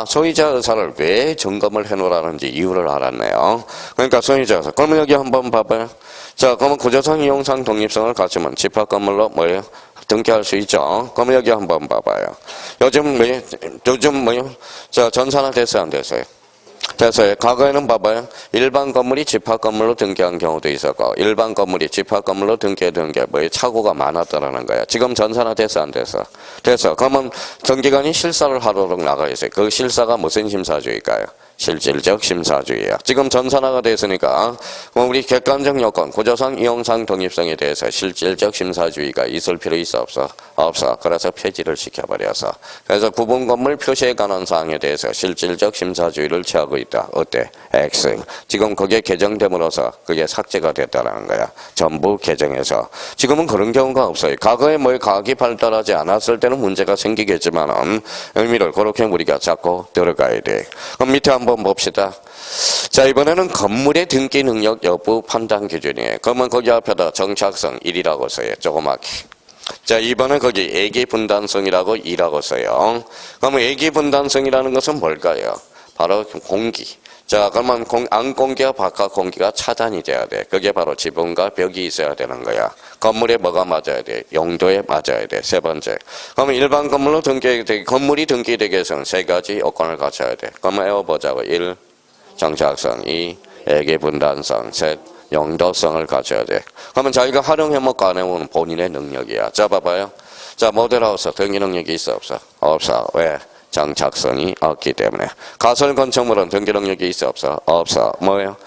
소유자 의사를 왜 점검을 해놓으라는지 이유를 알았네요. 그러니까 소유자 의사. 그러면 여기 한번 봐봐요. 자, 그러면 구조상, 이용상, 독립성을 갖추면 집합 건물로 뭐예요? 등기할 수 있죠. 그러면 여기 한번 봐봐요. 요즘 뭐예요? 자, 전산화 됐어요, 안 됐어요? 됐어요. 과거에는 봐봐요. 일반 건물이 집합 건물로 등기한 경우도 있었고, 일반 건물이 집합 건물로 등기했던 게 뭐예요? 착오가 많았다라는 거야. 지금 전산화 됐어, 안 됐어? 됐어. 그러면 등기관이 실사를 하도록 나가 있어요. 그 실사가 무슨 심사주의일까요? 실질적 심사주의야. 지금 전산화가 됐으니까 우리 객관적 요건, 구조상, 이용상, 독립성에 대해서 실질적 심사주의가 있을 필요 있어 없어? 없어. 그래서 폐지를 시켜버려서. 그래서 구분 건물 표시에 관한 사항에 대해서 실질적 심사주의를 취하고 있다. 어때? X. 지금 그게 개정됨으로써 그게 삭제가 됐다는 거야. 전부 개정해서. 지금은 그런 경우가 없어요. 과거에 뭐 과학이 발달하지 않았을 때는 문제가 생기겠지만은 의미를 그렇게 우리가 잡고 들어가야 돼. 그럼 밑에 한번 봅시다. 자, 이번에는 건물의 등기 능력 여부 판단 기준이에요. 그러면 거기 앞에다 정착성 1이라고 써요. 조그맣게. 자, 이번에 거기 애기 분단성이라고 2라고 써요. 그러면 애기 분단성이라는 것은 뭘까요? 바로 공기. 자, 그러면 안 공기와 바깥 공기가 차단이 돼야 돼. 그게 바로 지붕과 벽이 있어야 되는 거야. 건물에 뭐가 맞아야 돼? 용도에 맞아야 돼. 세 번째. 그러면 일반 건물로 건물이 등기되기 위해서는 세 가지 요건을 갖춰야 돼. 그러면 외워보자고. 1. 정착성. 2. 애기 분단성. 3. 용도성을 갖춰야 돼. 그러면 자기가 활용해먹고 안 해보면 본인의 능력이야. 자, 봐봐요. 자, 모델하우스 등기 능력이 있어 없어? 없어. 왜? 정착성이 없기 때문에. 가설 건축물은 등기 능력이 있어 없어? 없어. 뭐예요?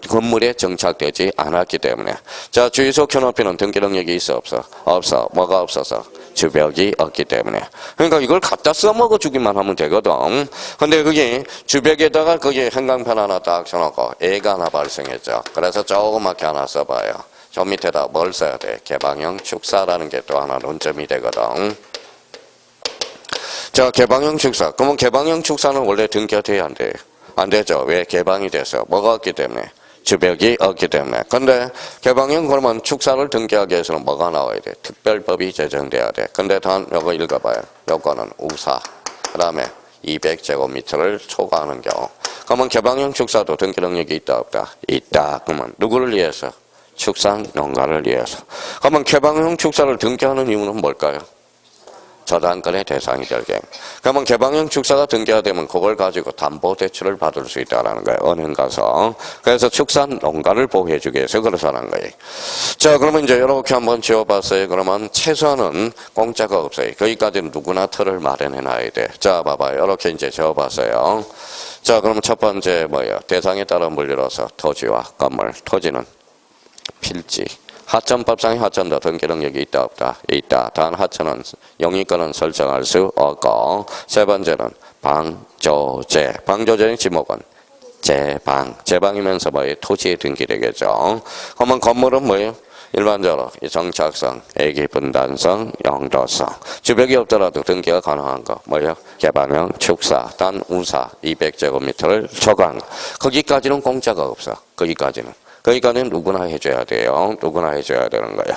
건물에 정착되지 않았기 때문에. 자, 주유소 켜높이는 등기 능력이 있어 없어? 없어. 뭐가 없어서? 주벽이 없기 때문에. 그러니까 이걸 갖다 써먹어 주기만 하면 되거든. 근데 그게 주벽에다가 거기에 형광펜 하나 딱 쳐놓고 애가 하나 발생했죠. 그래서 조그맣게 하나 써봐요. 저 밑에다 뭘 써야 돼? 개방형 축사라는 게 또 하나 논점이 되거든. 자, 개방형 축사. 그러면 개방형 축사는 원래 등기가 돼야 안 돼요? 안 되죠. 왜? 개방이 돼서. 뭐가 없기 때문에? 주벽이 없기 때문에. 근데 개방형 그러면 축사를 등기하기 위해서는 뭐가 나와야 돼? 특별법이 제정돼야 돼. 근데 단 요거 읽어봐요. 요거는 우사. 그 다음에 200제곱미터를 초과하는 경우. 그러면 개방형 축사도 등기 능력이 있다 없다? 있다. 그러면 누구를 위해서? 축산 농가를 위해서. 그러면 개방형 축사를 등기하는 이유는 뭘까요? 저당권의 대상이 되게. 그러면 개방형 축사가 등기가 되면 그걸 가지고 담보대출을 받을 수 있다는 거예요. 은행 가서. 그래서 축산 농가를 보호해주기 위해서 그렇다는 거예요. 자, 그러면 이제 이렇게 한번 지어봤어요. 그러면 최소한은 공짜가 없어요. 거기까지는 누구나 틀을 마련해놔야 돼. 자, 봐봐요. 이렇게 이제 지어봤어요. 자, 그러면 첫 번째 뭐예요? 대상에 따른 분류로서 토지와 건물. 토지는 필지. 하천법상의 하천도 등기 능력이 있다 없다? 있다. 단 하천은 영위권은 설정할 수 없고. 세 번째는 방조제. 방조제의 지목은 제방. 제방이면서 뭐예요? 토지에 등기되겠죠. 그러면 건물은 뭐예요? 일반적으로 정착성, 애기 분단성, 용도성. 주벽이 없더라도 등기가 가능한 거 뭐예요? 개방형 축사, 단 우사 200제곱미터를 초과한 거. 거기까지는 공짜가 없어. 거기까지는 누구나 해줘야 돼요. 누구나 해줘야 되는 거야.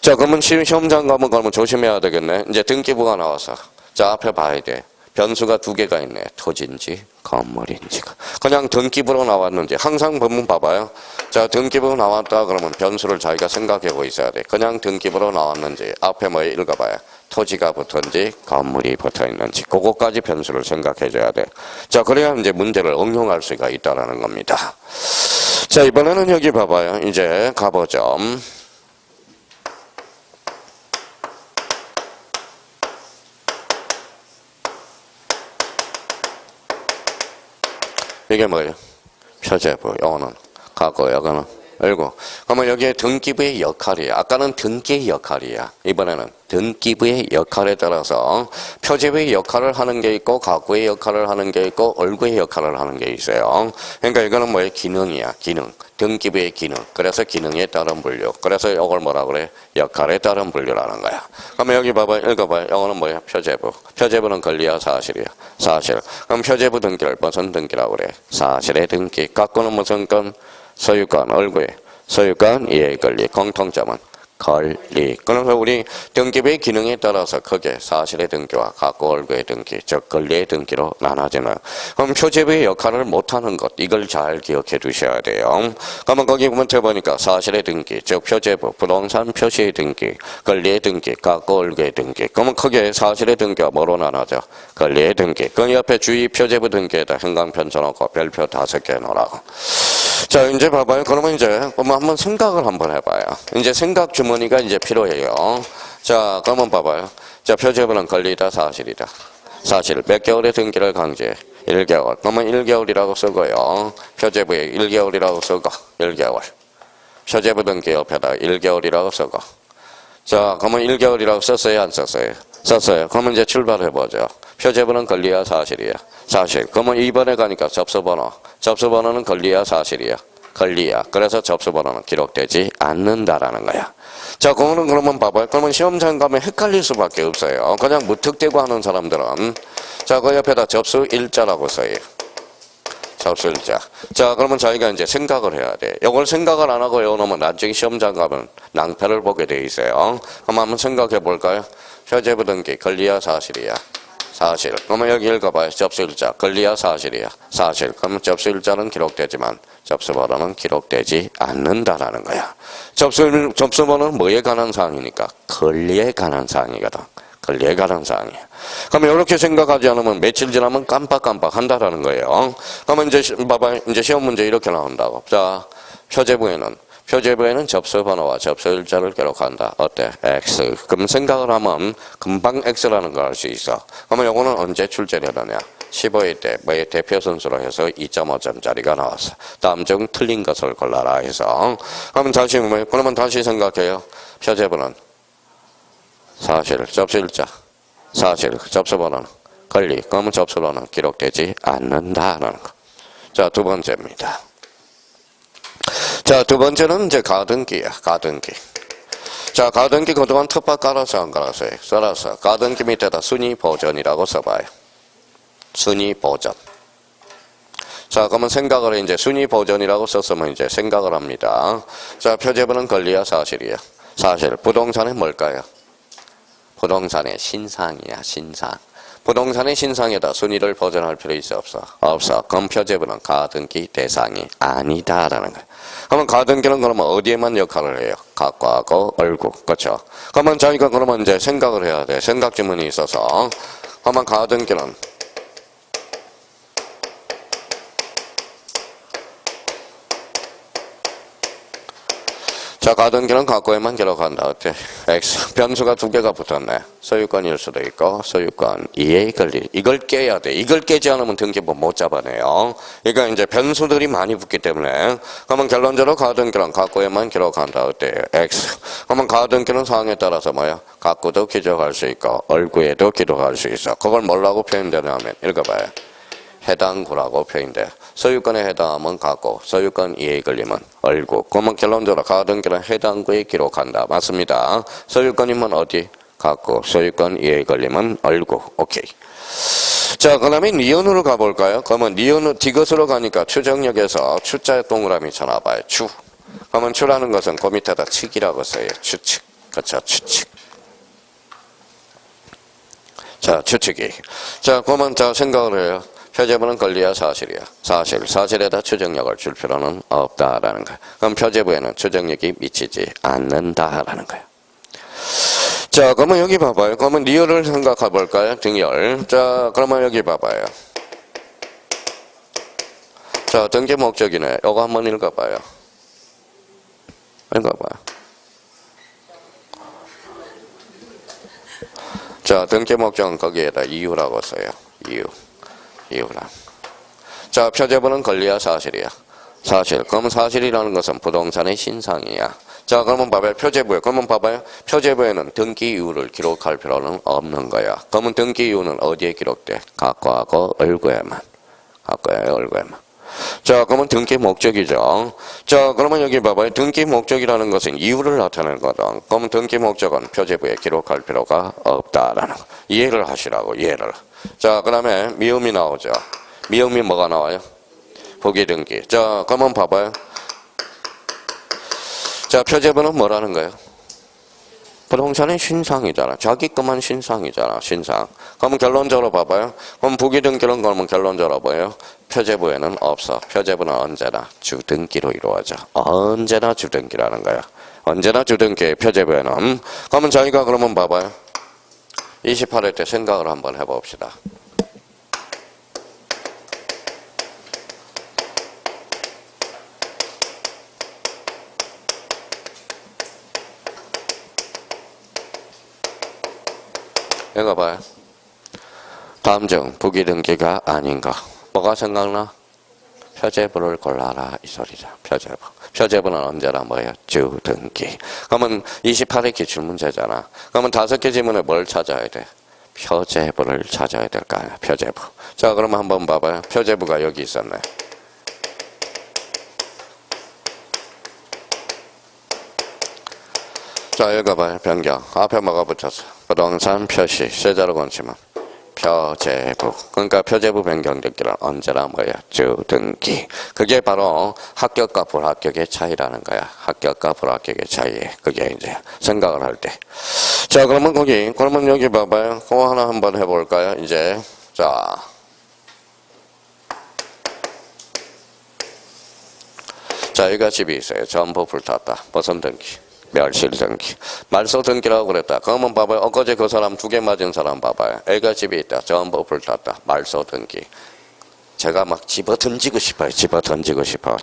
자, 그러면 시험장 가면 그러면 조심해야 되겠네. 이제 등기부가 나와서. 자, 앞에 봐야 돼. 변수가 두 개가 있네. 토지인지 건물인지가. 그냥 등기부로 나왔는지. 항상 보면 봐봐요. 자, 등기부로 나왔다 그러면 변수를 자기가 생각하고 있어야 돼. 그냥 등기부로 나왔는지. 앞에 뭐 읽어봐요. 토지가 붙었는지 건물이 붙어있는지. 그거까지 변수를 생각해줘야 돼. 자, 그래야 이제 문제를 응용할 수가 있다는 겁니다. 자, 이번에는 여기 봐봐요. 이제 가보죠. 이게 뭐예요? 표제부. 요거는 과거, 요거는 알고. 그러면 여기에 등기부의 역할이야. 아까는 등기의 역할이야. 이번에는 등기부의 역할에 따라서 표제부의 역할을 하는 게 있고 가구의 역할을 하는 게 있고 얼구의 역할을 하는 게 있어요. 그러니까 이거는 뭐예요? 기능이야. 기능. 등기부의 기능. 그래서 기능에 따른 분류. 그래서 이걸 뭐라 그래? 역할에 따른 분류라는 거야. 그러면 여기 봐봐요. 읽어봐요. 이거는 뭐야? 표제부. 표제부는 권리야? 사실이야? 사실. 그럼 표제부 등기를 무슨 등기라고 그래? 사실의 등기. 가구는 무슨 건? 소유권, 얼구의 소유권, 이해의 권리, 공통점은 권리. 그래서 우리 등기부의 기능에 따라서 크게 사실의 등기와 갖고 얼구의 등기, 즉 권리의 등기로 나눠지는. 그럼 표제부의 역할을 못하는 것, 이걸 잘 기억해 두셔야 돼요. 그러면 거기 보면 보니까 사실의 등기, 즉 표제부, 부동산 표시의 등기, 권리의 등기, 갖고 얼구의 등기. 그러면 크게 사실의 등기와 뭐로 나눠져? 권리의 등기. 그 옆에 주의 표제부 등기에다 형광펜 쳐놓고 별표 5개 놓으라고. 자, 이제 봐봐요. 그러면 이제 한번 생각을 한번 해봐요. 이제 생각 주머니가 이제 필요해요. 자, 그러면 봐봐요. 자, 표제부는 권리다, 사실이다. 사실. 몇 개월의 등기를 강제해? 1개월. 그러면 1개월이라고 쓰고요. 표제부에 1개월이라고 쓰고, 1개월. 표제부 등기 옆에다 1개월이라고 쓰고. 자, 그러면 1개월이라고 썼어요, 안 썼어요? 썼어요. 그러면 이제 출발해보죠. 표제부는 권리야, 사실이야? 사실. 그러면 2번에 가니까 접수번호. 접수번호는 권리야, 사실이야? 권리야. 그래서 접수번호는 기록되지 않는다라는 거야. 자, 그거는 그러면 봐봐요. 그러면 시험장 가면 헷갈릴 수밖에 없어요. 그냥 무턱대고 하는 사람들은. 자, 그 옆에다 접수일자라고 써요. 접수일자. 자, 그러면 저희가 이제 생각을 해야 돼. 이걸 생각을 안 하고 외워놓으면 나중에 시험장 가면 낭패를 보게 돼 있어요. 그럼 한번 생각해 볼까요? 표제부 등기, 권리야, 사실이야? 사실. 그러면 여기 읽어봐요. 접수일자. 권리야, 사실이야? 사실. 그러면 접수일자는 기록되지만 접수번호는 기록되지 않는다라는 거야. 접수번호는 뭐에 관한 사항이니까? 권리에 관한 사항이거든. 권리에 관한 사항이야. 그러면 이렇게 생각하지 않으면 며칠 지나면 깜빡깜빡 한다라는 거예요. 그러면 이제 봐봐요. 이제 시험 문제 이렇게 나온다고. 자, 표제부에는 접수번호와 접수일자를 기록한다. 어때? X. 그럼 생각을 하면 금방 X라는 걸 알 수 있어. 그러면 요거는 언제 출제를 하느냐? 15회 때 뭐의 대표 선수로 해서 2.5점짜리가 나왔어. 다음 중 틀린 것을 골라라 해서. 그러면 다시 생각해요. 표제부는 사실, 접수일자, 사실, 접수번호는 권리. 그러면 접수번호는 기록되지 않는다라는 거. 자, 두 번째입니다. 자, 두 번째는 이제 가등기야, 가등기. 자, 가등기 그동안 텃밭 깔아서 안 깔았어요? 써놨어. 가등기 밑에다 순위 보전이라고 써봐요. 순위 보전. 자, 그러면 생각을 이제 순위 보전이라고 썼으면 이제 생각을 합니다. 자, 표제부는 권리야, 사실이야? 사실. 부동산은 뭘까요? 부동산의 신상이야, 신상. 부동산의 신상에다 순위를 보전할 필요 있어, 없어? 없어. 그럼 표제부는 가등기 대상이 아니다라는 거야. 그러면 가등기는 그러면 어디에만 역할을 해요? 갖고 하고 얼구. 그렇죠? 그러면 저희가 그러면 이제 생각을 해야 돼. 생각 지문이 있어서. 그러면 가등기는 자, 가등기는 갖고에만 기록한다. 어때? X. 변수가 두 개가 붙었네. 소유권일 수도 있고, 소유권 이해의 권리. 이걸 깨야 돼. 이걸 깨지 않으면 등기부 못 잡아내요. 그러니까 이제 변수들이 많이 붙기 때문에. 그러면 결론적으로 가등기는 갖고에만 기록한다. 어때? X. 그러면 가등기는 사항에 따라서 뭐야? 갖고도 기록할 수 있고, 얼구에도 기록할 수 있어. 그걸 뭐라고 표현되냐면, 읽어봐요. 해당 구라고 표현돼. 소유권에 해당하면 갖고, 소유권 이해에 걸리면 얼구. 그러면 결론적으로 가등기는 해당 구에 기록한다. 맞습니다. 소유권이면 어디? 갖고, 소유권 이해에 걸리면 얼구. 오케이. 자, 그 다음에 니은으로 가볼까요? 그러면 니은으로 디귿으로 가니까 추정력에서 추자 동그라미 쳐놔봐요. 추. 그러면 추라는 것은 그 밑에다 측이라고 써요. 추측. 그렇죠. 추측. 자, 추측이. 자, 그러면 자, 생각을 해요. 표제부는 권리야, 사실이야? 사실. 사실에다 추정력을 줄 필요는 없다라는 거야. 그럼 표제부에는 추정력이 미치지 않는다라는 거야. 자, 그러면 여기 봐봐요. 그러면 리얼을 생각해 볼까요? 등열. 자, 그러면 여기 봐봐요. 자, 등기 목적이네. 요거 한번 읽어봐요. 읽어봐요. 자, 등기 목적은 거기에다 이유라고 써요. 이유라. 자, 표제부는 권리야, 사실이야? 사실. 그러면 사실이라는 것은 부동산의 신상이야. 자, 그러면 봐봐요. 표제부에. 그러면 봐봐요. 표제부에는 등기 이유를 기록할 필요는 없는 거야. 그러면 등기 이유는 어디에 기록돼? 갖고하고 얼구에만. 갖고하고 얼구에만. 자, 그러면 등기 목적이죠. 자, 그러면 여기 봐봐요. 등기 목적이라는 것은 이유를 나타내는 거다. 그러면 등기 목적은 표제부에 기록할 필요가 없다라는 거. 이해를 하시라고, 이해를. 자, 그 다음에 미음이 나오죠. 미음이 뭐가 나와요? 부기등기. 자, 그러면 봐봐요. 자, 표제부는 뭐라는 거예요? 부동산은 신상이잖아. 자기 것만 신상이잖아. 신상. 그러면 결론적으로 봐봐요. 그럼 부기등기는 그러면 결론적으로 뭐예요? 표제부에는 없어. 표제부는 언제나 주등기로 이루어져. 언제나 주등기라는 거야. 언제나 주등기 표제부에는. 그러면 저희가 그러면 봐봐요. 28회 때 생각을 한번 해봅시다. 이거 봐요. 다음 중 부기등기가 아닌 거. 뭐가 생각나? 표제부를 골라라 이 소리죠. 표제부. 표제부는 언제나 뭐예요? 주등기. 그러면 28회 기출문제잖아. 그러면 5개 지문에 뭘 찾아야 돼? 표제부를 찾아야 될 거 아니야. 표제부. 자, 그러면 한번 봐봐요. 표제부가 여기 있었네. 자, 읽어봐요. 변경. 앞에 뭐가 붙였어? 부동산 표시. 세자로 건치면 표제부. 그러니까 표제부 변경등기는 언제나 뭐야? 주등기. 그게 바로 합격과 불합격의 차이라는 거야. 합격과 불합격의 차이. 그게 이제 생각을 할 때. 자, 그러면 그러면 여기 봐봐요. 그거 하나 한번 해볼까요? 이제. 자. 자, 여기가 집이 있어요. 전부 불탔다. 무슨 등기? 멸실등기. 말소등기라고 그랬다. 그러면 봐봐요. 엊그제 그 사람 2개 맞은 사람 봐봐요. 애가 집에 있다. 전부 불탔다. 말소등기. 제가 막 집어 던지고 싶어요. 집어 던지고 싶어요.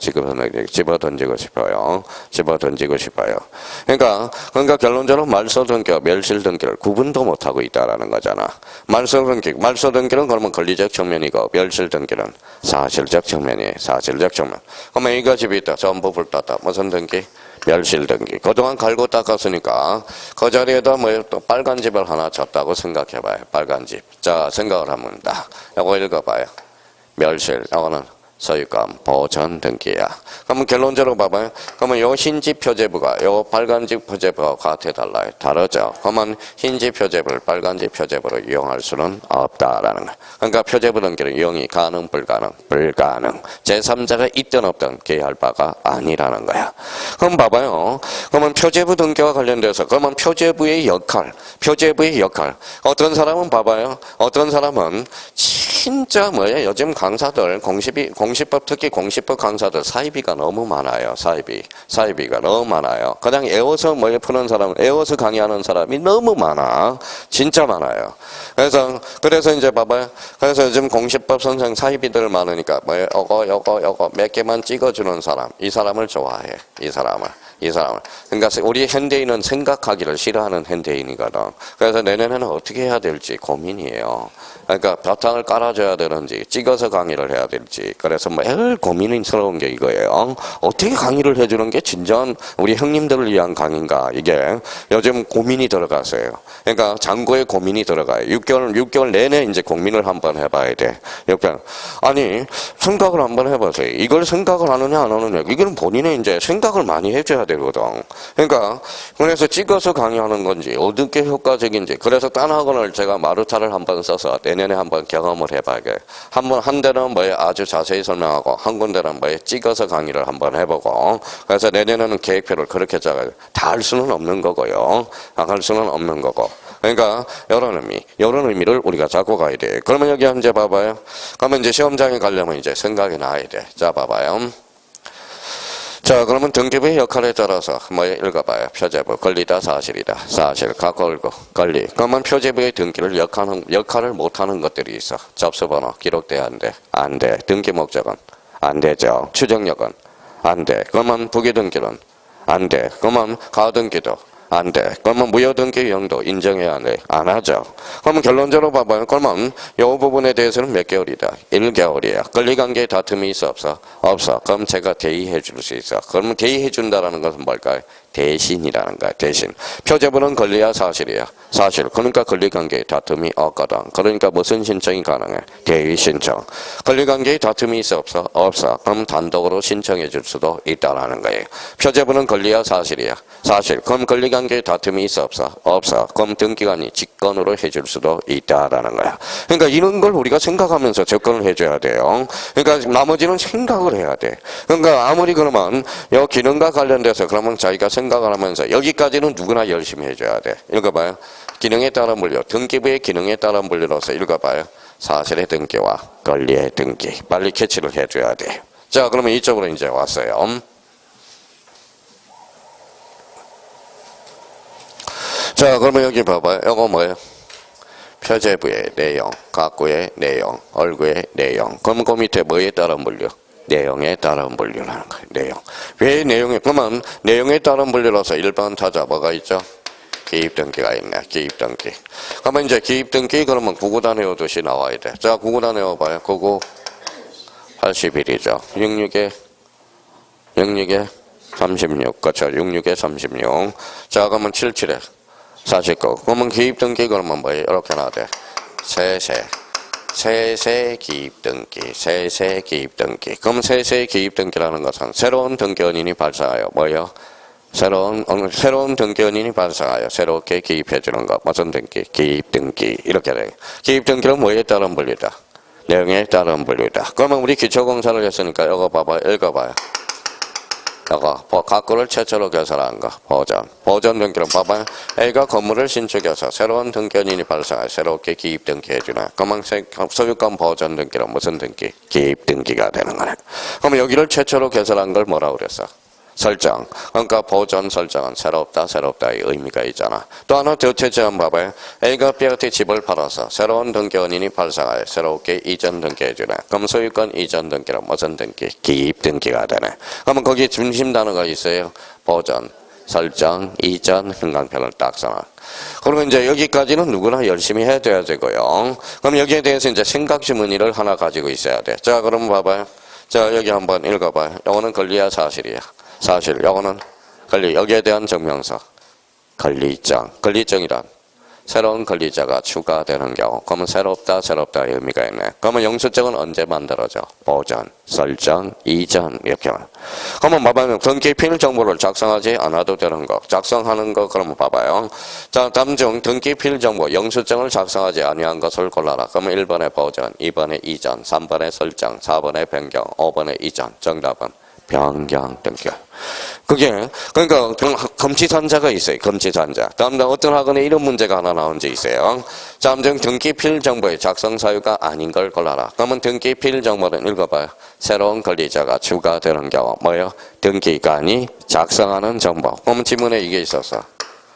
그러니까 결론적으로 말소등기와 멸실등기를 구분도 못하고 있다라는 거잖아. 말소등기는 그러면 권리적 측면이고 멸실등기는 사실적 측면이에요. 사실적 측면. 그러면 애가 집에 있다. 전부 불탔다. 무슨 등기? 멸실등기. 그동안 갈고 닦았으니까 그 자리에다 또 빨간 집을 하나 줬다고 생각해봐요. 빨간 집. 자, 생각을 하면 딱 이거 읽어봐요. 멸실. 이거는 소유권 보전 등기야. 그러면 결론적으로 봐봐요. 그러면 요 흰집 표제부가 요 빨간집 표제부가 같아달라요. 다르죠. 그러면 흰집 표제부를 빨간집 표제부로 이용할 수는 없다라는 거야. 그러니까 표제부 등기는 이용이 가능, 불가능. 제3자가 있든 없든 개의할 바가 아니라는 거야. 그럼 봐봐요. 그러면 표제부 등기와 관련돼서 그러면 표제부의 역할. 어떤 사람은 봐봐요. 어떤 사람은 진짜 요즘 강사들 공시법 특히 공시법 강사들 사이비가 너무 많아요. 사이비가 너무 많아요. 그냥 애워서 푸는 사람, 애워서 강의하는 사람이 너무 많아. 진짜 많아요. 그래서 이제 봐봐요. 그래서 요즘 공시법 선생 사이비들 많으니까 요거 몇 개만 찍어주는 사람, 이 사람을 좋아해. 이 사람을. 그러니까 우리 현대인은 생각하기를 싫어하는 현대인이거든. 그래서 내년에는 어떻게 해야 될지 고민이에요. 그러니까 바탕을 깔아줘야 되는지 찍어서 강의를 해야 될지 그래서 매일 고민스러운 게 이거예요. 어떻게 강의를 해주는 게 진정한 우리 형님들을 위한 강의인가 이게 요즘 고민이 들어갔어요. 그러니까 장고에 고민이 들어가요. 6개월 내내 이제 고민을 한번 해봐야 돼. 아니 생각을 한번 해보세요. 이걸 생각을 하느냐 안 하느냐 이거는 본인의 이제 생각을 많이 해줘야 되거든. 그러니까 그래서 찍어서 강의하는 건지 어떻게 효과적인지 그래서 딴 학원을 제가 마루타를 한번 써서 내년에 한번 경험을 해봐야겠. 한 대는 아주 자세히 설명하고 한 군데는 찍어서 강의를 한번 해보고 그래서 내년에는 계획표를 그렇게 짜가지고 다 할 수는 없는 거고요. 할 수는 없는 거고. 그러니까 이런 의미를 우리가 잡고 가야 돼. 그러면 여기 이제 봐봐요. 그러면 이제 시험장에 가려면 이제 생각이 나야 돼. 자 봐봐요. 자, 그러면 등기부의 역할에 따라서 읽어봐요. 표제부, 권리다, 사실이다. 사실, 갖고 읽고, 권리. 그러면 표제부의 등기를 역할을 못하는 것들이 있어. 접수번호, 기록돼야 안 돼. 등기 목적은 안 되죠. 추정력은 안 돼. 그러면 부기등기는 안 돼. 그러면 가등기도 안 돼. 그러면 무효등기 유형도 인정해야 돼. 안 하죠. 그러면 결론적으로 봐봐요. 그러면 이 부분에 대해서는 몇 개월이다? 1개월이야. 권리관계에 다툼이 있어 없어? 없어. 그럼 제가 대의해 줄 수 있어. 그러면 대의해 준다는 것은 뭘까요? 대신이라는 거야. 대신. 표제부는 권리야 사실이야? 사실. 그러니까 권리관계에 다툼이 없거든. 그러니까 무슨 신청이 가능해? 대의 신청. 권리관계에 다툼이 있어 없어? 없어. 그럼 단독으로 신청해 줄 수도 있다라는 거예요. 표제부는 권리야 사실이야? 사실. 그럼 권리관계에 다툼이 있어 없어? 없어. 그럼 등기관이 직권으로 해줄 수도 있다라는 거야. 그러니까 이런 걸 우리가 생각하면서 접근을 해줘야 돼요. 그러니까 나머지는 생각을 해야 돼. 그러니까 아무리 그러면 이 기능과 관련돼서 그러면 자기가 생각을 하면서 여기까지는 누구나 열심히 해줘야 돼. 읽어봐요. 기능에 따른 분류, 등기부의 기능에 따른 분류로서 읽어봐요. 사실의 등기와 권리의 등기. 빨리 캐치를 해줘야 돼. 자, 그러면 이쪽으로 이제 왔어요. 자, 그러면 여기 봐봐요. 이거 뭐예요? 표제부의 내용, 각구의 내용, 얼구의 내용. 그러면 그 밑에 뭐에 따른 분류? 내용에 따른 분류라는 거예요. 내용. 왜 내용에? 그러면 내용에 따른 분류로서 1번 타자 뭐가 있죠? 기입등기가 있네. 기입등기. 그러면 이제 기입등기 그러면 구구단 외우듯이 나와야 돼. 자, 구구단 외워봐요. 구구 81이죠. 66에 36. 그렇죠. 66에 36. 자, 그러면 77에 49. 그러면 기입등기 그러면 뭐예요? 이렇게 나와야 돼. 세세 기입등기. 세세 기입등기. 그럼 세세 기입등기라는 것은 새로운 등기원인이 발생하여 뭐예요? 새로운 등기원인이 발생하여 새롭게 기입해주는 것. 무슨 등기? 기입등기. 이렇게 돼요. 기입등기는 뭐에 따른 분류다? 내용에 따른 분류다. 그러면 우리 기초공사를 했으니까 이거 봐봐요. 읽어봐요. 이거 각구를 최초로 개설한 거. 보전 등기는 봐봐요. A가 건물을 신축해서 새로운 등기원인이 발생하여 새롭게 기입 등기해주나. 그러면 소유권 보전 등기는 무슨 등기? 기입 등기가 되는 거네. 그러면 여기를 최초로 개설한 걸 뭐라고 그랬어? 설정. 그러니까 보전 설정은 새롭다의 의미가 있잖아. 또 하나 더 채점 봐봐요. A가 B한테 집을 팔아서 새로운 등기원인이 발생하여 새롭게 이전 등기해주네. 그럼 소유권 이전 등기는 무슨 등기? 기입 등기가 되네. 그러면 거기 중심 단어가 있어요. 보전, 설정, 이전, 흥강편을 딱 써놔. 그리고 이제 여기까지는 누구나 열심히 해줘야 되고요. 그럼 여기에 대해서 이제 생각지문의를 하나 가지고 있어야 돼. 자, 그럼 봐봐요. 자, 여기 한번 읽어봐요. 이거는 권리야, 사실이야? 사실, 요거는 권리, 여기에 대한 증명서. 권리증. 권리증이란 새로운 권리자가 추가되는 경우. 그러면 새롭다의 의미가 있네. 그러면 영수증은 언제 만들어져? 보전, 설정, 이전, 이렇게. 그러면 봐봐요. 등기 필 정보를 작성하지 않아도 되는 거. 작성하는 거, 그러면 봐봐요. 자, 다음 중 등기 필 정보, 영수증을 작성하지 아니한 것을 골라라. 그러면 1번에 보전, 2번에 이전, 3번에 설정, 4번에 변경, 5번에 이전. 정답은 변경 등기. 그게 그러니까 검치산자가 있어요. 검치산자. 다음 어떤 학원에 이런 문제가 하나 나온 적 있어요. 다음 중 등기필 정보의 작성 사유가 아닌 걸 골라라. 그러면 등기필 정보는 읽어봐요. 새로운 권리자가 추가되는 경우 뭐예요? 등기관이 작성하는 정보. 그러면 지문에 이게 있어서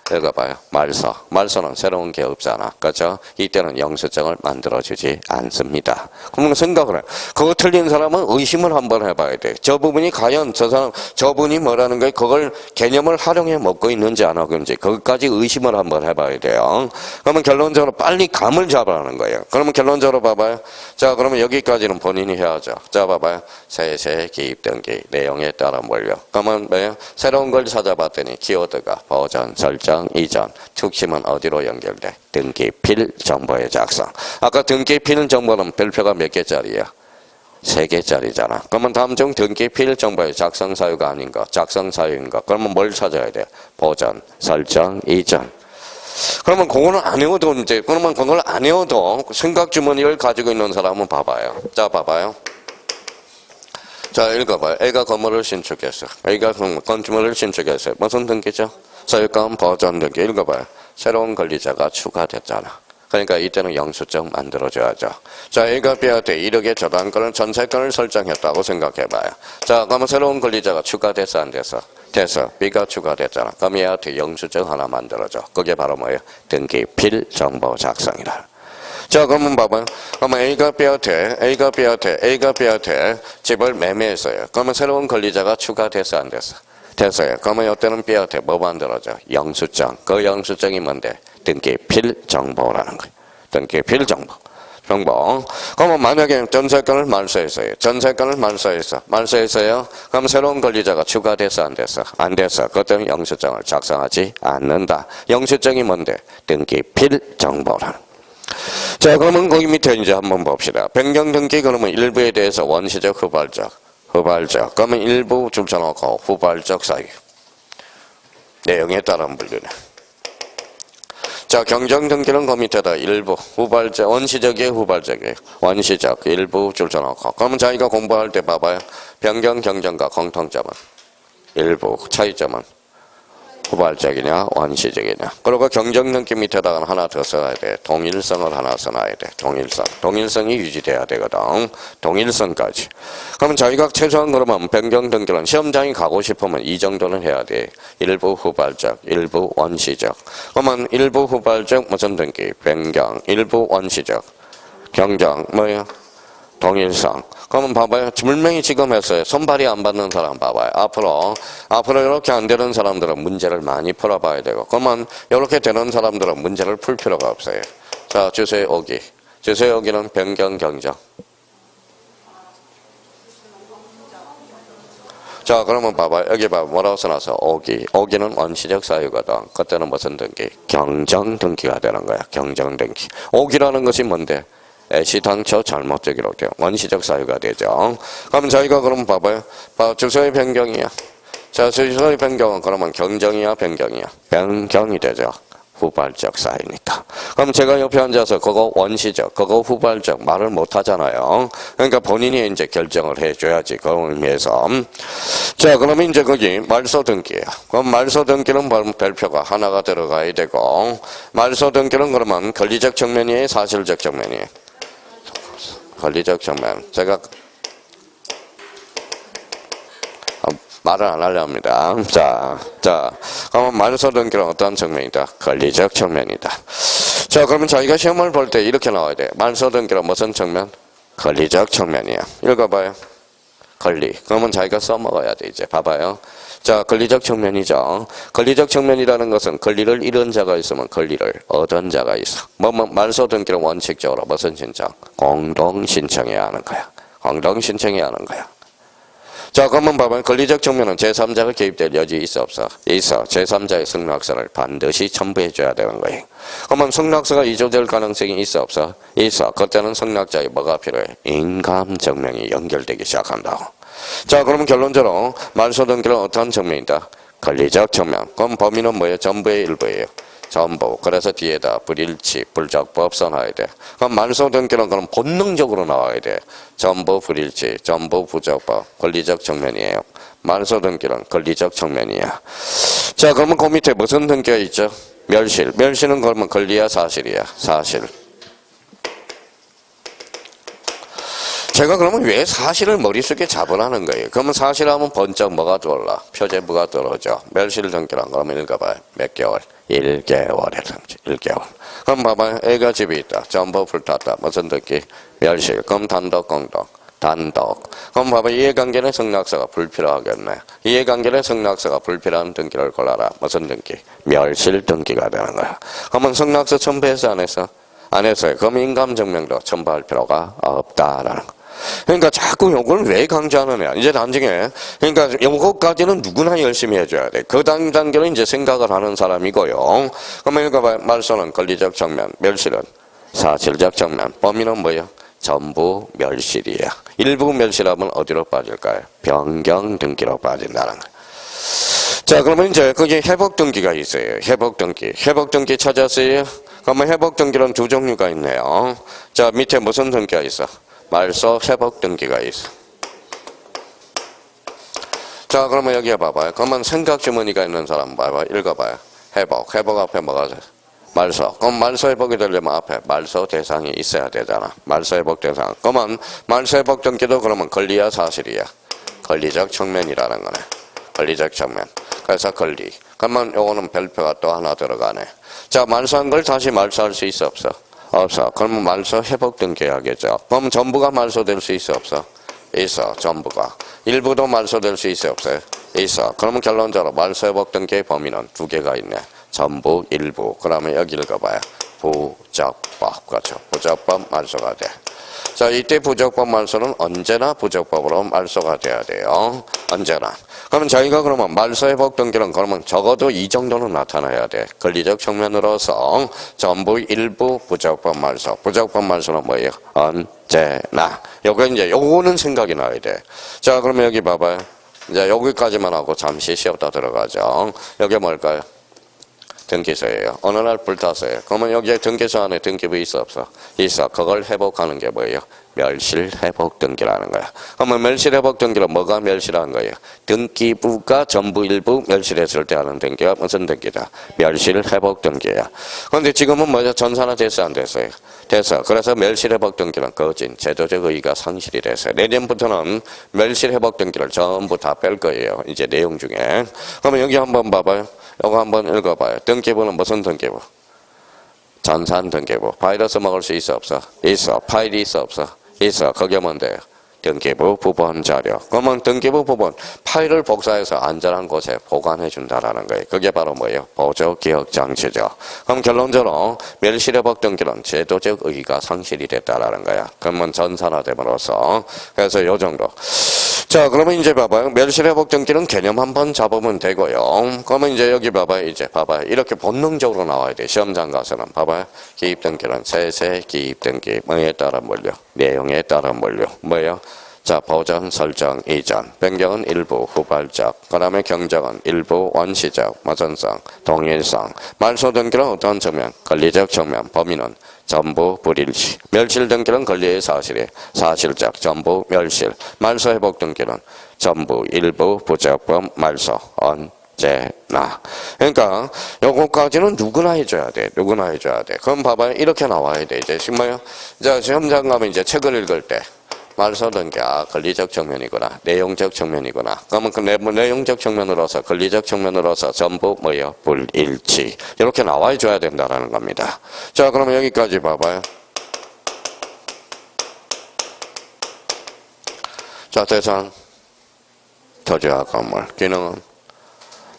읽어봐요. 말서. 말서는 새로운 게 없잖아. 그렇죠? 이때는 영수증을 만들어주지 않습니다. 그러면 생각을 해. 그거 틀린 사람은 의심을 한번 해봐야 돼. 저 부분이 과연 저분이 뭐라는 거예요? 그걸 개념을 활용해 먹고 있는지 안 하고 있는지 그것까지 의심을 한번 해봐야 돼요. 그러면 결론적으로 빨리 감을 잡으라는 거예요. 그러면 결론적으로 봐봐요. 자, 그러면 여기까지는 본인이 해야죠. 자, 봐봐요. 세세 기입 등기 내용에 따라 몰려. 그러면 뭐예요? 새로운 걸 찾아봤더니 키워드가 보전, 설정, 이전, 특심은 어디로 연결돼? 등기필 정보의 작성. 아까 등기필 정보는 별표가 몇 개짜리야? 3개짜리잖아. 그러면 다음 중 등기필 정보의 작성 사유가 아닌 거, 작성 사유인 거. 그러면 뭘 찾아야 돼? 보전, 설정, 이전. 그러면 그거는 안 외워도 이제, 그러면 그걸 안 외워도 생각 주머니를 가지고 있는 사람은 봐봐요. 자, 봐봐요. 자, 읽어봐요. A가 건물을 신축했어. A가 건물을 신축했어요. 무슨 등기죠? 소유권 보전 등기. 읽어봐요. 새로운 권리자가 추가됐잖아. 그러니까 이때는 영수증 만들어줘야죠. 자, A가 B한테 1억의 저당권을 전세권을 설정했다고 생각해봐요. 자, 그러면 새로운 권리자가 추가됐어 안 됐어? 됐어. B가 추가됐잖아. 그럼 얘한테 영수증 하나 만들어줘. 그게 바로 뭐예요? 등기필 정보 작성이라. 자, 그러면 봐봐요. 그러면 A가 B한테 집을 매매했어요. 그러면 새로운 권리자가 추가됐어 안 됐어? 됐어요. 그러면 이때는 B한테 뭐 만들어져? 영수증. 그 영수증이 뭔데? 등기필 정보라는 거예요. 등기필 정보. 그러면 만약에 전세권을 말소했어요. 말소했어요. 그럼 새로운 권리자가 추가됐어 안 됐어? 안 됐어. 그때는 영수증을 작성하지 않는다. 영수증이 뭔데? 등기필 정보라는 거예요. 자, 그러면 거기 밑에 이제 한번 봅시다. 변경 등기 그러면 일부에 대해서 원시적, 후발적. 그러면 일부 줄쳐놓고 후발적 사유. 내용에 따른 분류네. 자, 경정 등기는 그 밑에다 일부, 후발적, 원시적이에요, 후발적이에요. 원시적, 일부 줄쳐놓고. 그러면 자기가 공부할 때 봐봐요. 변경, 경정과 공통점은 일부, 차이점은 후발적이냐 원시적이냐. 그리고 경정등기 밑에다가 하나 더 써야 돼. 동일성을 하나 써놔야 돼. 동일성. 동일성이 유지돼야 되거든. 동일성까지. 그러면 자기가 최소한 그러면 변경등기는 시험장에 가고 싶으면 이 정도는 해야 돼. 일부 후발적, 일부 원시적. 그러면 일부 후발적 무슨 등기? 변경. 일부 원시적. 경정. 뭐예요? 동일성. 그러면 봐봐요. 분명히 지금 했어요. 손발이 안 받는 사람 봐봐요. 앞으로 이렇게 안 되는 사람들은 문제를 많이 풀어봐야 되고, 그러면 이렇게 되는 사람들은 문제를 풀 필요가 없어요. 자, 주세요 오기. 주세요 오기는 변경 경정. 자, 그러면 봐봐요. 여기 봐. 뭐라고 써놨어? 오기. 오기는 원시적 사유거든. 그때는 무슨 등기? 경정 등기가 되는 거야. 경정 등기. 오기라는 것이 뭔데? 애시당초 잘못 기록돼요. 원시적 사유가 되죠. 그럼 저희가 그럼 봐봐요. 주소의 변경이야. 자, 주소의 변경은 그러면 경정이야, 변경이야? 변경이 되죠. 후발적 사유니까. 그럼 제가 옆에 앉아서 그거 원시적, 그거 후발적 말을 못 하잖아요. 그러니까 본인이 이제 결정을 해줘야지. 그 의미에서. 자, 그러면 이제 거기 말소 등기예요. 그럼 말소 등기는 별표가 하나가 들어가야 되고, 말소 등기는 그러면 권리적 측면이에요, 사실적 측면이에요? 권리적 측면. 제가 말을 안 하려 합니다. 자, 그러면 말소 등기는 어떤 측면이다? 권리적 측면이다. 자, 그러면 자기가 시험을 볼 때 이렇게 나와야 돼. 말소 등기는 무슨 측면? 권리적 측면이야. 읽어봐요. 권리. 그러면 자기가 써먹어야 돼, 이제. 봐봐요. 자, 권리적 측면이죠. 권리적 측면이라는 것은 권리를 잃은 자가 있으면 권리를 얻은 자가 있어. 말소 등기는 원칙적으로 무슨 신청? 공동 신청해야 하는 거야. 공동 신청해야 하는 거야. 자, 그러면 봐봐요. 권리적 측면은 제3자가 개입될 여지 있어 없어? 있어. 제3자의 승낙서를 반드시 첨부해줘야 되는 거예요. 그러면 승낙서가 위조될 가능성이 있어 없어? 있어. 그때는 승낙자의 뭐가 필요해? 인감 증명이 연결되기 시작한다고. 자, 그러면 결론적으로 말소 등기는 어떤 측면이다? 권리적 측면. 그럼 범위는 뭐예요? 전부의 일부예요. 전부. 그래서 뒤에다 불일치, 불적법 써놔야 돼. 그럼 말소 등기는 그럼 본능적으로 나와야 돼. 전부 불일치, 전부 부적법, 권리적 측면이에요. 말소 등기는 권리적 측면이야. 자, 그러면 그 밑에 무슨 등기가 있죠? 멸실. 멸실은 그러면 권리야, 사실이야? 사실. 제가 그러면 왜 사실을 머릿속에 잡으라는 거예요? 그러면 사실하면 번쩍 뭐가 떠올라? 표제부가 떨어져. 멸실 등기란 그러면 읽어봐요. 몇 개월? 1개월의 등기. 1개월. 그럼 봐봐요. 애가 집에 있다. 전부 불탔다. 무슨 등기? 멸실. 그럼 단독, 공동. 단독. 그럼 봐봐. 이해관계는 승낙서가 불필요하겠네. 이해관계는 승낙서가 불필요한 등기를 골라라. 무슨 등기? 멸실 등기가 되는 거야. 그러면 승낙서 첨부해서 안 했어? 안 했어요. 그럼 인감증명도 첨부할 필요가 없다라는 거. 그러니까 자꾸 요걸 왜 강조하느냐. 이제 나중에, 그러니까 요거까지는 누구나 열심히 해줘야 돼. 그 단계는 이제 생각을 하는 사람이고요. 그러면 읽어봐요. 말소는 권리적 측면, 멸실은 사실적 측면. 범위는 뭐예요? 전부 멸실이야. 일부 멸실하면 어디로 빠질까요? 변경 등기로 빠진다는 거. 자, 그러면 이제 거기 회복 등기가 있어요. 회복 등기. 회복 등기 찾았어요? 그러면 회복 등기는 두 종류가 있네요. 자, 밑에 무슨 등기가 있어? 말소 회복 등기가 있어. 자, 그러면 여기에 봐봐요. 그러면 생각 주머니가 있는 사람 봐봐요. 읽어봐요. 회복. 회복 앞에 뭐가 있어? 말소. 그럼 말소 회복이 되려면 앞에 말소 대상이 있어야 되잖아. 말소 회복 대상. 그러면 말소 회복 등기도 그러면 권리야, 사실이야? 권리적 측면이라는 거네. 권리적 측면. 그래서 권리. 그러면 요거는 별표가 또 하나 들어가네. 자, 말소한 걸 다시 말소할 수 있어 없어? 없어. 그러면 말소 회복 등기해야겠죠. 그럼 전부가 말소될 수 있어 없어? 있어. 전부가. 일부도 말소될 수 있어 없어요? 있어. 그러면 결론적으로 말소 회복 등기의 범위는 두 개가 있네. 전부, 일부. 그러면 여기 읽어봐요. 부적법. 그렇죠. 부적법 말소가 돼. 자, 이때 부적법 말소는 언제나 부적법으로 말소가 돼야 돼요. 언제나. 그러면 저희가 그러면 말소 회복 등기는 그러면 적어도 이 정도는 나타나야 돼. 권리적 측면으로서 전부 일부 부적법 말소. 부적법 말소는 뭐예요? 언제나. 요거는 생각이 나야 돼. 자, 그러면 여기 봐봐요. 이제 여기까지만 하고 잠시 쉬었다 들어가죠. 여기 뭘까요? 등기소예요. 어느 날 불탔어요. 그러면 여기에 등기소 안에 등기부 있어 없어? 있어. 그걸 회복하는 게 뭐예요? 멸실회복등기라는 거야. 그러면 멸실회복등기는 뭐가 멸실한 거예요? 등기부가 전부 일부 멸실했을 때 하는 등기가 무슨 등기다? 멸실회복등기야. 그런데 지금은 뭐죠? 전산화 됐어 안 됐어요? 됐어. 그래서 멸실회복등기는 거진 제도적 의의가 상실이 됐어요. 내년부터는 멸실회복등기를 전부 다 뺄 거예요. 이제 내용 중에. 그러면 여기 한번 봐봐요. 이거 한번 읽어봐요. 등기부는 무슨 등기부? 전산 등기부. 바이러스 먹을 수 있어 없어? 있어. 파일이 있어 없어? 있어. 그게 뭔데요? 등기부 부본 자료. 그러면 등기부 부본 파일을 복사해서 안전한 곳에 보관해 준다라는 거예요. 그게 바로 뭐예요? 보조 기억 장치죠. 그럼 결론적으로 멸실회복 등기는 제도적 의의가 상실이 됐다라는 거야. 그러면 전산화됨으로써. 그래서 요 정도. 자, 그러면 이제 봐봐요. 멸실회복 등기는 개념 한번 잡으면 되고요. 그러면 이제 여기 봐봐요. 이제 봐봐요. 이렇게 본능적으로 나와야 돼. 시험장 가서는 봐봐요. 기입 등기는 세세 기입 등기. 뭐에 따라 몰려? 내용에 따라 몰려. 뭐예요? 자, 보정, 설정, 이전. 변경은 일부 후발적. 그 다음에 경정은 일부 원시적, 모전성, 동일성. 말소 등기는 어떤 측면? 권리적 측면. 범위는 전부 불일시. 멸실 등기는 권리의 사실이 사실적 전부 멸실. 말소 회복 등기는 전부 일부 부적법 말소 언제나. 그러니까 요거까지는 누구나 해줘야 돼. 누구나 해줘야 돼. 그럼 봐봐요. 이렇게 나와야 돼. 이제 뭐예요? 자, 시험장 가면 이제 책을 읽을 때 말소 등기, 권리적 측면이구나, 내용적 측면이구나. 그러면 그 내용적 측면으로서, 권리적 측면으로서 전부 뭐예요? 불일치. 이렇게 나와줘야 된다라는 겁니다. 자, 그러면 여기까지 봐봐요. 자, 대상, 토지와 건물, 기능은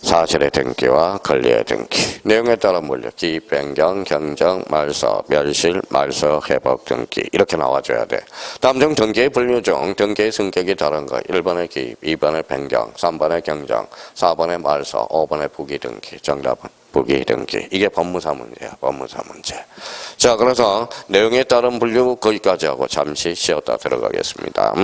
사실의 등기와 권리의 등기. 내용에 따라 물려 기입, 변경, 경정, 말소, 멸실, 말소, 회복 등기. 이렇게 나와줘야 돼. 다음 중 등기의 분류 중 등기의 성격이 다른 거. 1번의 기입, 2번의 변경, 3번의 경정, 4번의 말소, 5번의 부기 등기. 정답은 부기 등기. 이게 법무사 문제야. 법무사 문제. 자, 그래서 내용에 따른 분류 거기까지 하고 잠시 쉬었다 들어가겠습니다.